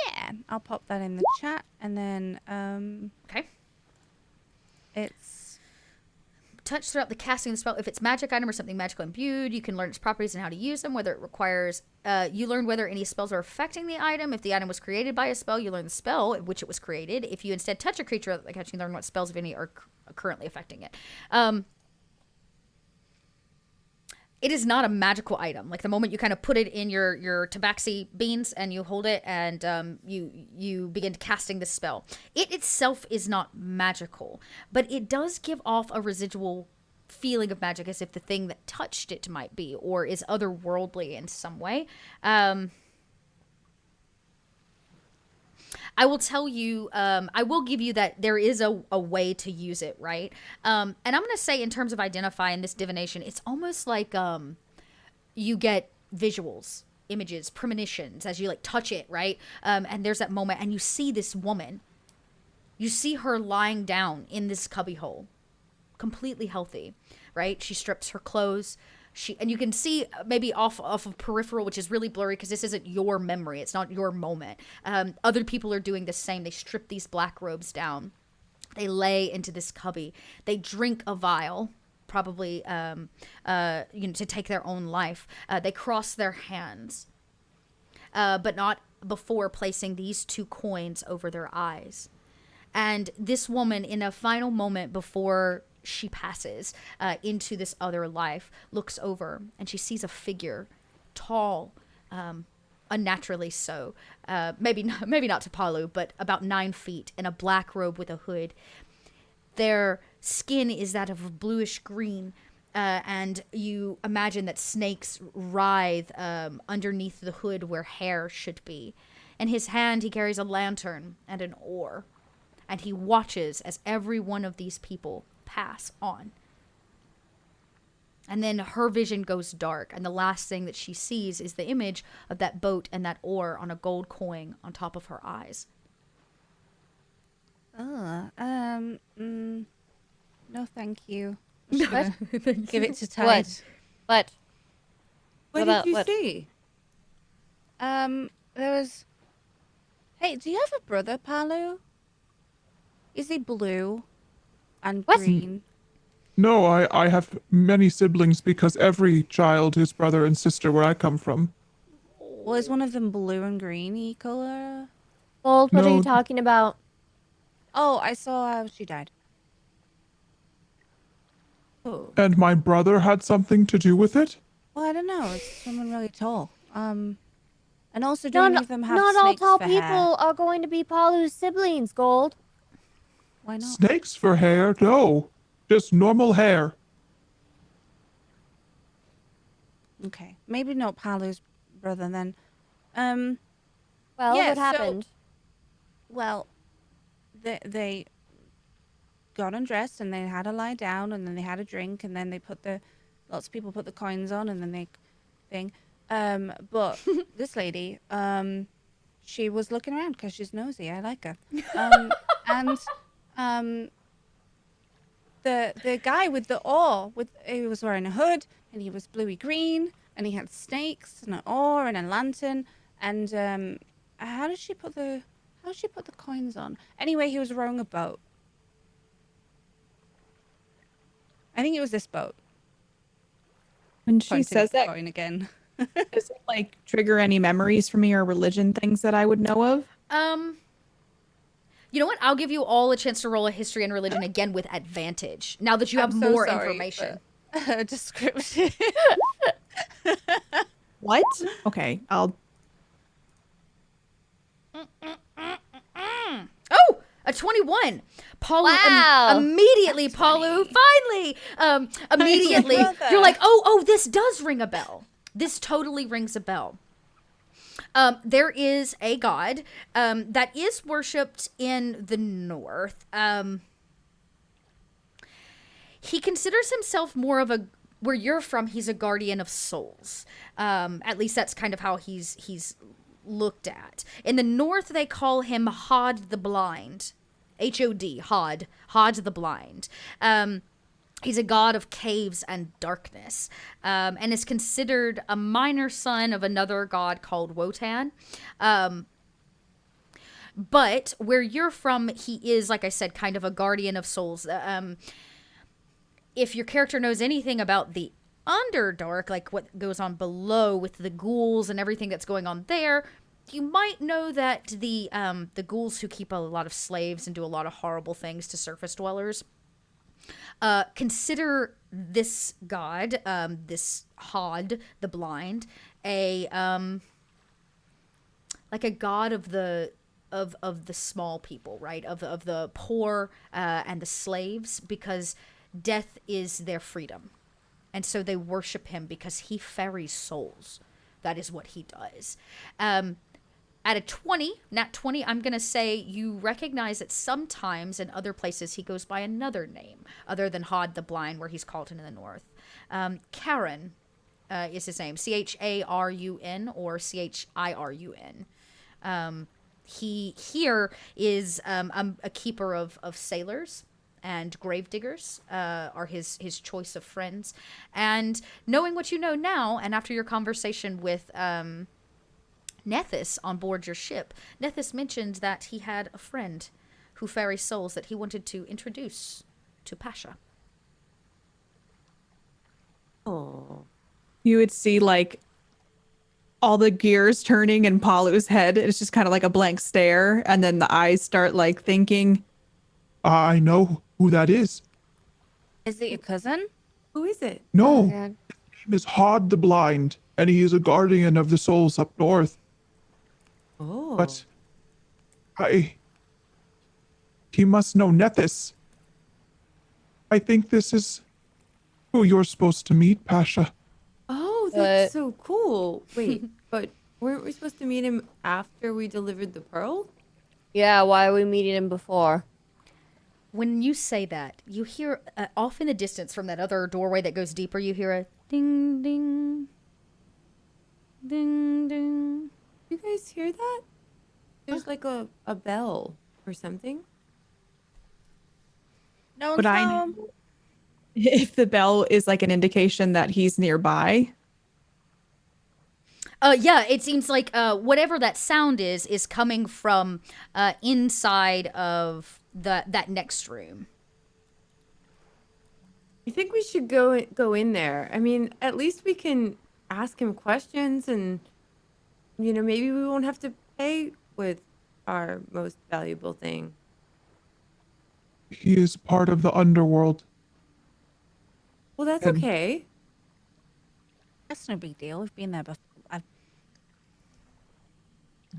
yeah, I'll pop that in the chat, and then Okay. it's Touch throughout the casting of the spell. If it's magic item or something magical imbued, you can learn its properties and how to use them. Whether it requires, you learn whether any spells are affecting the item. If the item was created by a spell, you learn the spell at which it was created. If you instead touch a creature, like you learn what spells, if any, are currently affecting it. It is not a magical item. Like the moment you kind of put it in your tabaxi beans and you hold it and you begin casting this spell. It itself is not magical, but it does give off a residual feeling of magic as if the thing that touched it might be or is otherworldly in some way. I will tell you, I will give you that there is a way to use it, right? And I'm going to say in terms of identifying this divination, it's almost like you get visuals, images, premonitions as you like touch it, right? And there's that moment and you see this woman. You see her lying down in this cubbyhole, completely healthy, right? She strips her clothes. And you can see maybe off of peripheral, which is really blurry because this isn't your memory. It's not your moment. Other people are doing the same. They strip these black robes down. They lay into this cubby. They drink a vial, probably to take their own life. They cross their hands, but not before placing these 2 coins over their eyes. And this woman, in a final moment before she passes into this other life, looks over and she sees a figure, tall, unnaturally so, maybe not to Palu, but about 9 feet, in a black robe with a hood. Their skin is that of a bluish green, and you imagine that snakes writhe underneath the hood where hair should be. In his hand, he carries a lantern and an oar, and he watches as every one of these people pass on. And then her vision goes dark, and the last thing that she sees is the image of that boat and that oar on a gold coin on top of her eyes. No, thank you. What? Give it to Tide. What? What about did you what? see? There was. Hey, do you have a brother, Palu? Is he blue and What? green? No, I have many siblings because every child is brother and sister where I come from. Well, is one of them blue and greeny color? Gold, what are you No. talking about? Oh, I saw how she died. Oh, And my brother had something to do with it? Well, I don't know. It's someone really tall. And also, do No, any of them have not all snakes tall for people hair? are going to be Palu's siblings, Gold. Why not? Snakes for hair? No. Just normal hair. Okay, maybe not Palu's brother then. Well, Yeah, what so- happened? Well, they got undressed and they had to lie down and then they had a drink and then they lots of people put the coins on and then they thing. But this lady, she was looking around because she's nosy. I like her. The guy with the oar, he was wearing a hood and he was bluey green and he had snakes and an oar and a lantern and how did she put the coins on? Anyway, he was rowing a boat. I think it was this boat. When she Pointing says at the that, coin again. does it like trigger any memories for me or religion things that I would know of? You know what? I'll give you all a chance to roll a history and religion again with advantage. Now that you have I'm so more sorry, information. but- description. What? Okay, I'll. Oh, a 21. Paulu Wow. immediately, Paulu, finally, immediately, brother. you're like, oh, this does ring a bell. This totally rings a bell. There is a god that is worshipped in the north. He considers himself more of where you're from, he's a guardian of souls. At least that's kind of how he's looked at. In the north, they call him Hod the Blind. Hod, Hod the Blind. He's a god of caves and darkness, and is considered a minor son of another god called Wotan. But where you're from, he is, like I said, kind of a guardian of souls. If your character knows anything about the Underdark, like what goes on below with the ghouls and everything that's going on there, you might know that the ghouls who keep a lot of slaves and do a lot of horrible things to surface dwellers consider this god, this Hod the Blind, like a god of the small people, right? Of the poor and the slaves, because death is their freedom. And so they worship him because he ferries souls. That is what he does. At a 20, nat 20, I'm going to say you recognize that sometimes in other places he goes by another name other than Hod the Blind, where he's called in the north. Charon is his name, Charun or Chirun. He here is a keeper of sailors, and gravediggers are his choice of friends. And knowing what you know now, and after your conversation with Nethys on board your ship, Nethys mentioned that he had a friend who ferries souls that he wanted to introduce to Pasha. oh, You would see like all the gears turning in Palu's head. It's just kind of like a blank stare, and then the eyes start like thinking. I know who that is. Is it your cousin? who is it? No, Oh, his God. name is Hod the Blind, and he is a guardian of the souls up north. Oh, But he must know Nethys. I think this is who you're supposed to meet, Pasha. oh, that's But- so cool. Wait, but Weren't we supposed to meet him after we delivered the pearl? Yeah, why are we meeting him before? When you say that, you hear off in the distance from that other doorway that goes deeper, you hear a ding, ding, ding, ding. You guys hear that? There's like a bell or something. No one's Would I home. know if the bell is like an indication that he's nearby? Yeah, it seems like whatever that sound is coming from inside of that next room. You think we should go in there? I mean, at least we can ask him questions, and maybe we won't have to pay with our most valuable thing. He is part of the underworld. Well, that's And- okay. That's no big deal. We've been there before.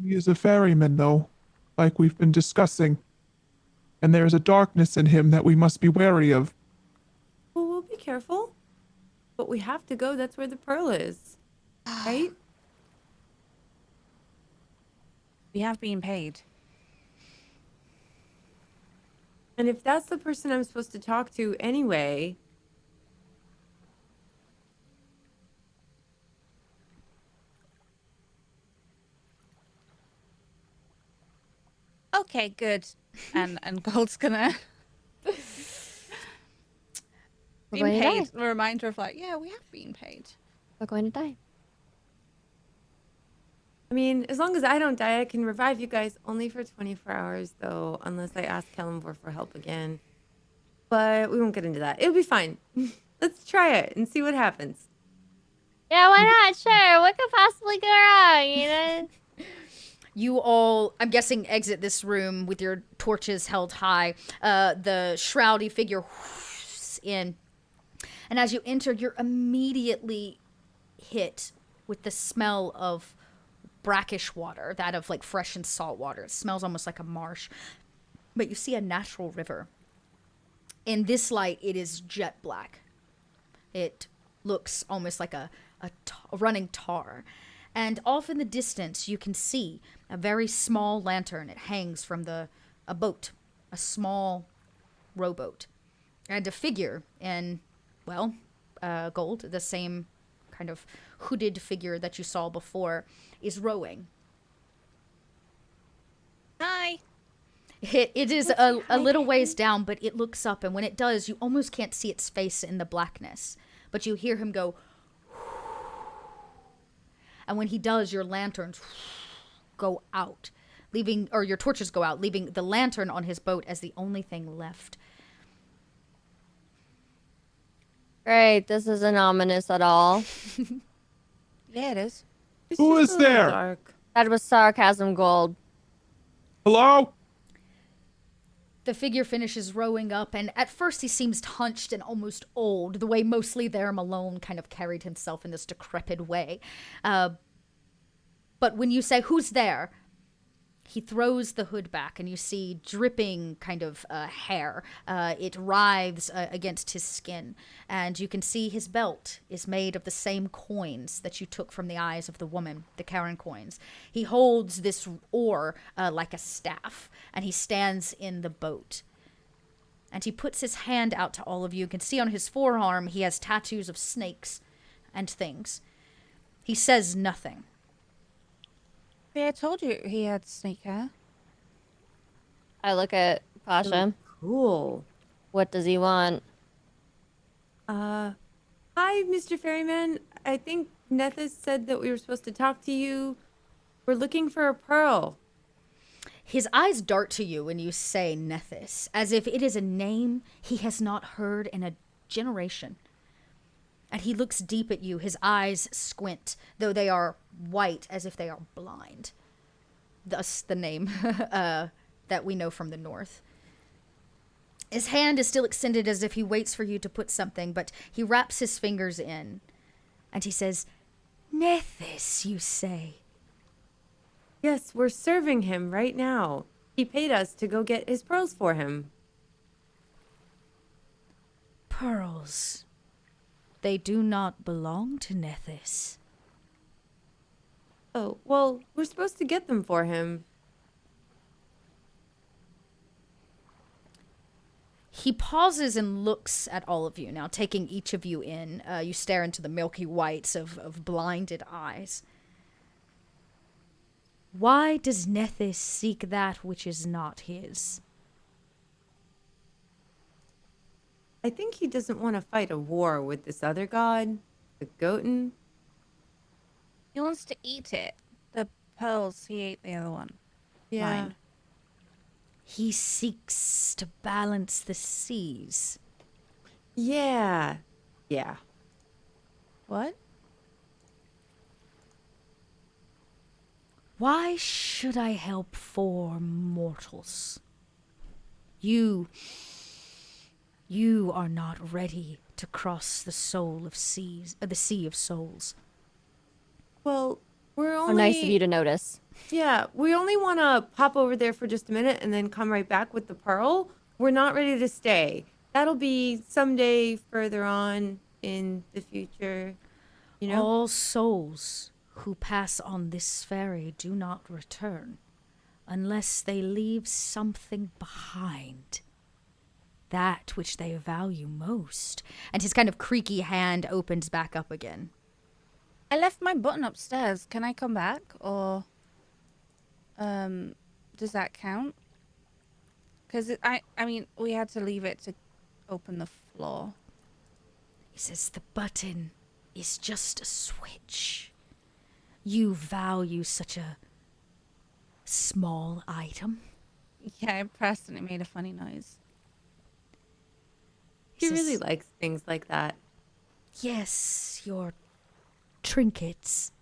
He is a ferryman, though, like we've been discussing. And there is a darkness in him that we must be wary of. Well, we'll be careful. But we have to go. That's where the pearl is. Right? We have been paid. And if that's the person I'm supposed to talk to anyway, Okay, good. And Gold's gonna We're been going to die. paid. A reminder of like, yeah, we have been paid. We're going to die. I mean, as long as I don't die, I can revive you guys only for 24 hours, though, unless I ask Kellenvor for help again. But we won't get into that. It'll be fine. Let's try it and see what happens. Yeah, why not? Sure. What could possibly go wrong, you know? You all, I'm guessing, exit this room with your torches held high. The shroudy figure whoos in. And as you enter, you're immediately hit with the smell of brackish water, that of like fresh and salt water. It smells almost like a marsh. But you see a natural river. In this light, it is jet black. It looks almost like a running tar. And off in the distance, you can see a very small lantern. It hangs from a boat, a small rowboat. And a figure in, well, gold, the same kind of hooded figure that you saw before, is rowing. Hi. It is a little ways down, but it looks up, and when it does, you almost can't see its face in the blackness. But you hear him go, and when he does, your lanterns go out, or your torches go out, leaving the lantern on his boat as the only thing left. Great. This isn't ominous at all. Yeah, it is. It's Who just is a little there? Dark. That was sarcasm, Gold. Hello? The figure finishes rowing up, and at first he seems hunched and almost old, the way mostly there Malone kind of carried himself in this decrepit way. But when you say, "Who's there?" he throws the hood back, and you see dripping kind of hair. It writhes against his skin, and you can see his belt is made of the same coins that you took from the eyes of the woman, the Karen coins. He holds this oar like a staff, and he stands in the boat. And he puts his hand out to all of you. You can see on his forearm he has tattoos of snakes and things. He says nothing. Yeah, I told you he had snake hair. I look at Pasha. Cool. What does he want? Hi, Mr. Ferryman. I think Nethys said that we were supposed to talk to you. We're looking for a pearl. His eyes dart to you when you say Nethys, as if it is a name he has not heard in a generation. And he looks deep at you. His eyes squint, though they are white, as if they are blind. Thus the name that we know from the north. His hand is still extended as if he waits for you to put something, but he wraps his fingers in. And he says, "Nethys, you say?" Yes, we're serving him right now. He paid us to go get his pearls for him. Pearls. They do not belong to Nethys. Oh, well, we're supposed to get them for him. He pauses and looks at all of you now, taking each of you in. You stare into the milky whites of blinded eyes. Why does Nethys seek that which is not his? I think he doesn't want to fight a war with this other god, the Goten. He wants to eat it. The pearls, he ate the other one. Yeah. Mine. He seeks to balance the seas. Yeah. Yeah. What? Why should I help four mortals? You are not ready to cross the the sea of souls. Well, we're only... How nice of you to notice. Yeah, we only want to pop over there for just a minute and then come right back with the pearl. We're not ready to stay. That'll be someday further on in the future, you know? All souls who pass on this ferry do not return unless they leave something behind. That which they value most. And his kind of creaky hand opens back up again. I left my button upstairs. Can I come back? Or does that count? Because I mean, we had to leave it to open the floor. He says the button is just a switch. You value such a small item. Yeah, I pressed and it made a funny noise. He says, really likes things like that. Yes, your trinkets.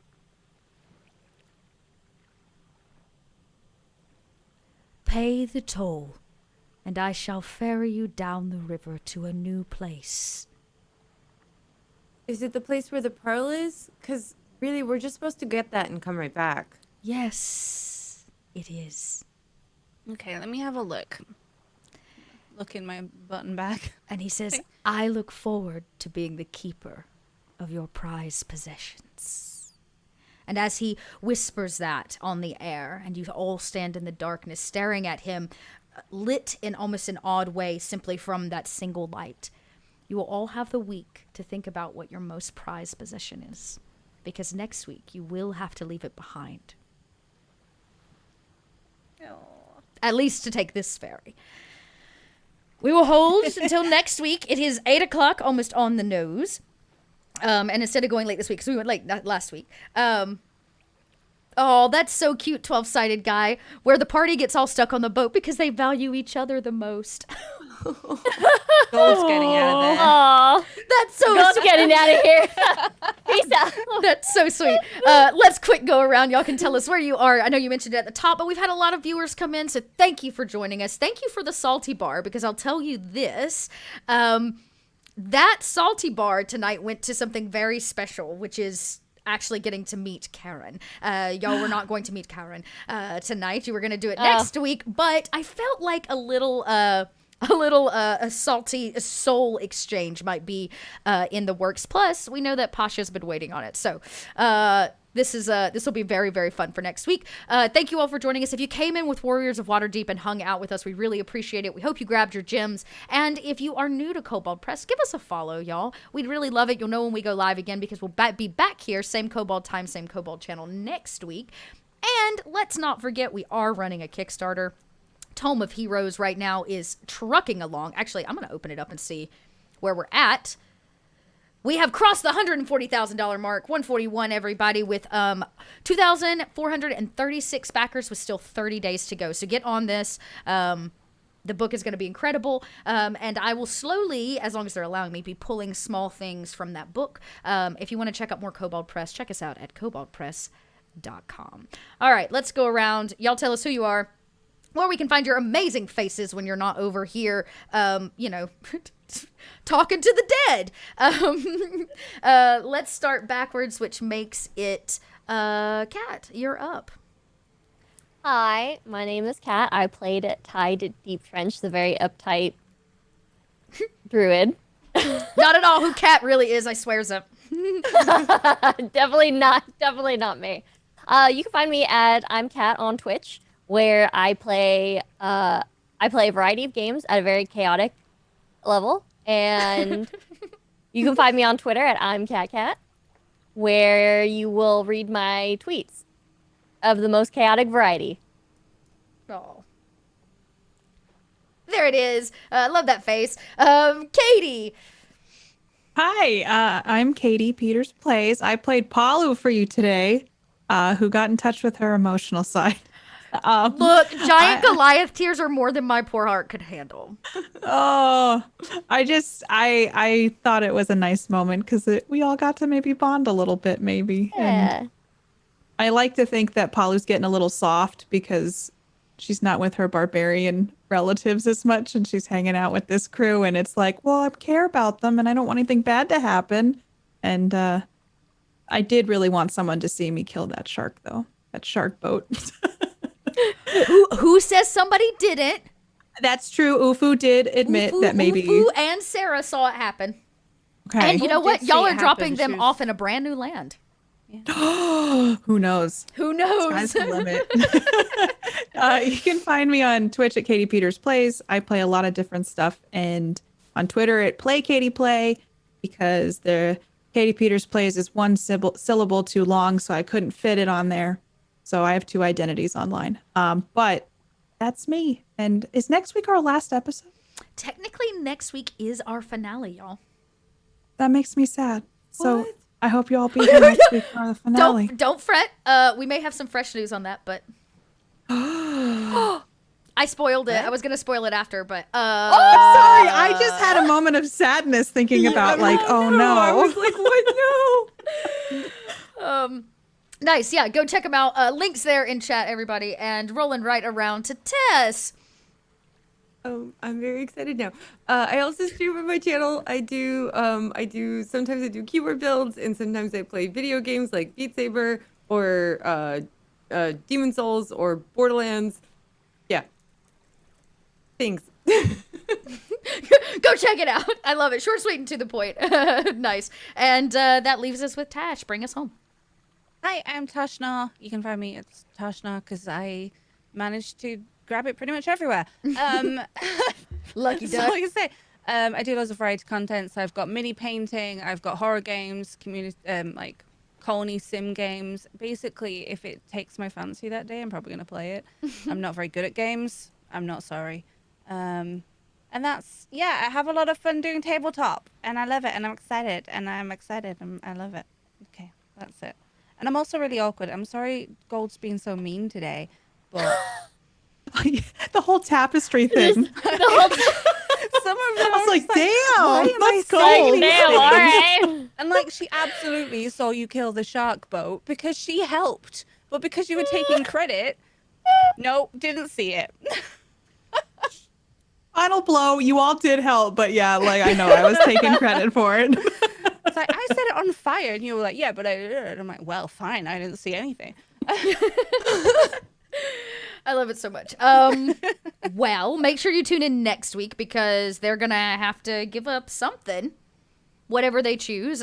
Pay the toll, and I shall ferry you down the river to a new place. Is it the place where the pearl is? Because really, we're just supposed to get that and come right back. Yes, it is. Okay, let me have a look. Look in my button bag. And he says, I look forward to being the keeper of your prized possessions. And as he whispers that on the air, and you all stand in the darkness staring at him, lit in almost an odd way simply from that single light, you will all have the week to think about what your most prized possession is. Because next week, you will have to leave it behind. At least to take this ferry. We will hold until next week. It is 8 o'clock, almost on the nose. And instead of going late this week, because we went late last week. Oh, that's so cute, 12-sided guy, where the party gets all stuck on the boat because they value each other the most. Gold's getting out of there. Aww. That's so Gold's sweet. getting out of here. Peace out. That's so sweet. Let's quick go around. Y'all can tell us where you are. I know you mentioned it at the top, but we've had a lot of viewers come in, so thank you for joining us. Thank you for the salty bar, because I'll tell you this. That salty bar tonight went to something very special, which is actually getting to meet Karen. Y'all were not going to meet Karen tonight. You were going to do it next week, but I felt like a little salty soul exchange might be in the works. Plus, we know that Pasha's been waiting on it. So this will be very, very fun for next week. Thank you all for joining us. If you came in with Warriors of Waterdeep and hung out with us, we really appreciate it. We hope you grabbed your gems. And if you are new to Kobold Press, give us a follow, y'all. We'd really love it. You'll know when we go live again, because we'll be back here, same Kobold time, same Kobold channel next week. And let's not forget, we are running a Kickstarter. Tome of Heroes right now is trucking along. Actually, I'm going to open it up and see where we're at. We have crossed the $140,000 mark, 141 everybody, with 2,436 backers with still 30 days to go. So get on this. The book is going to be incredible, and I will slowly, as long as they're allowing me, be pulling small things from that book. If you want to check out more Kobold Press, check us out at koboldpress.com. All right, let's go around. Y'all tell us who you are, where we can find your amazing faces when you're not over here, talking to the dead. Let's start backwards, which makes it Kat. You're up. Hi, my name is Kat. I played at Tide Deep Trench, the very uptight druid. Not at all who Kat really is, I swears up. Definitely not me. You can find me at I'm Cat on Twitch, where I play a variety of games at a very chaotic level, and you can find me on Twitter at I'm Cat, where you will read my tweets of the most chaotic variety. Oh. There it is. I love that face. Katie. Hi, I'm Katie Peters Plays. I played Palu for you today, who got in touch with her emotional side. Look, giant Goliath tears are more than my poor heart could handle. Oh, I thought it was a nice moment because we all got to maybe bond a little bit, maybe. Yeah. And I like to think that Palu's getting a little soft because she's not with her barbarian relatives as much and she's hanging out with this crew. And it's like, well, I care about them and I don't want anything bad to happen. And I did really want someone to see me kill that shark, though. That shark boat. Who says somebody didn't? That's true. Ufu did admit that maybe. Ufu and Sarah saw it happen. Okay. And you know what? did Y'all see are it dropping happen. them off in a brand new land. Who knows? Who knows? Sky's the limit. You can find me on Twitch at Katie Peters Plays. I play a lot of different stuff, and on Twitter at Play Katie Play, because the Katie Peters Plays is one syllable too long, so I couldn't fit it on there. So I have two identities online. But that's me. And is next week our last episode? Technically, next week is our finale, y'all. That makes me sad. So I hope you all be here next week for the finale. Don't fret. We may have some fresh news on that, but I spoiled it. I was gonna spoil it after, but Oh, sorry. I just had a moment of sadness thinking about oh no. I was like, what? No. Nice. Yeah, go check them out. Links there in chat, everybody, and rolling right around to Tess. I'm very excited now. I also stream on my channel. Sometimes I do keyboard builds, and sometimes I play video games like Beat Saber or Demon Souls or Borderlands. Yeah. Thanks. Go check it out. I love it. Short, sweet, and to the point. Nice. And that leaves us with Tash. Bring us home. Hi, I'm Tashna. You can find me at Tashna because I managed to grab it pretty much everywhere. Lucky So duck. like I say, I do loads of variety content. So I've got mini painting, I've got horror games, community, like colony sim games. Basically, if it takes my fancy that day, I'm probably going to play it. I'm not very good at games. I'm not sorry. And that's, yeah, I have a lot of fun doing tabletop and I love it and I'm excited and I love it. Okay, that's it. And I'm also really awkward. I'm sorry Gold's being so mean today, but The whole tapestry thing. some of them I was like, why damn, am I let's saying go. these Damn, things? all right. And like she absolutely saw you kill the shark boat because she helped. But because you were taking credit, nope, didn't see it. Final blow. You all did help, but yeah, like I know I was taking credit for it. It's like I set it on fire and you were like, yeah, but I'm like, well, fine, I didn't see anything. I love it so much. Well, make sure you tune in next week because they're gonna have to give up something, whatever they choose.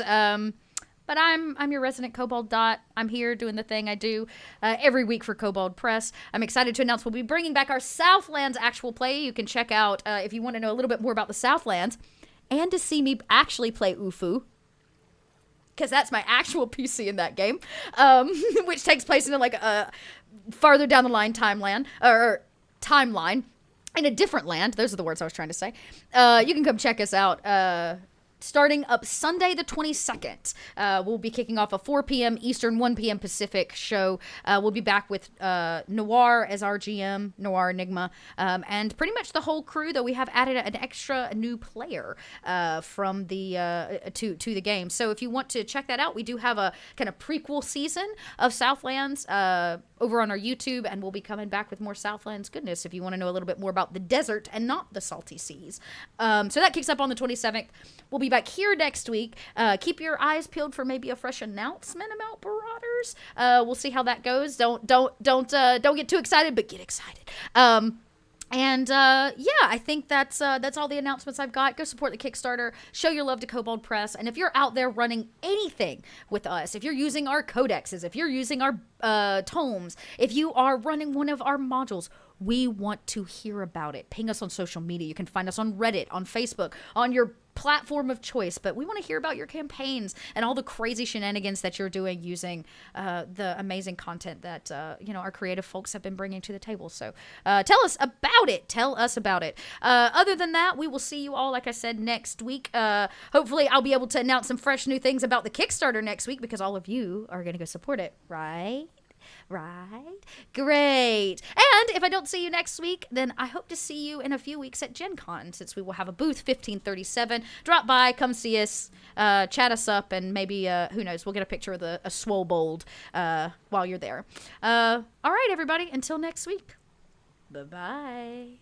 But I'm your resident Kobold Dot. I'm here doing the thing I do every week for Kobold Press. I'm excited to announce we'll be bringing back our Southlands actual play. You can check out if you want to know a little bit more about the Southlands and to see me actually play Ufu, because that's my actual PC in that game, which takes place in like a farther down the line timeline in a different land. Those are the words I was trying to say. You can come check us out. Starting up Sunday the 22nd, we'll be kicking off a 4 p.m. Eastern, 1 p.m. Pacific show. We'll be back with Noir as our GM, Noir Enigma, and pretty much the whole crew, though we have added an extra new player from the to the game. So if you want to check that out, we do have a kind of prequel season of Southlands over on our YouTube, and we'll be coming back with more Southlands goodness if you want to know a little bit more about the desert and not the salty seas. So that kicks up on the 27th. We'll be back here next week. Keep your eyes peeled for maybe a fresh announcement about Marauders. We'll see how that goes. Don't get too excited, but get excited. And yeah, I think that's all the announcements I've got. Go support the Kickstarter. Show your love to Kobold Press. And if you're out there running anything with us, if you're using our codexes, if you're using our tomes, if you are running one of our modules, we want to hear about it. Ping us on social media. You can find us on Reddit, on Facebook, on your platform of choice, but we want to hear about your campaigns and all the crazy shenanigans that you're doing using the amazing content that our creative folks have been bringing to the table. So tell us about it. Other than that, we will see you all, like I said, next week. Hopefully I'll be able to announce some fresh new things about the Kickstarter next week, because all of you are going to go support it, right? Great. And if I don't see you next week, then I hope to see you in a few weeks at Gen Con, since we will have a booth 1537. Drop by, come see us, chat us up, and maybe, who knows, we'll get a picture of a Swobold while you're there. All right, everybody, until next week. Bye-bye.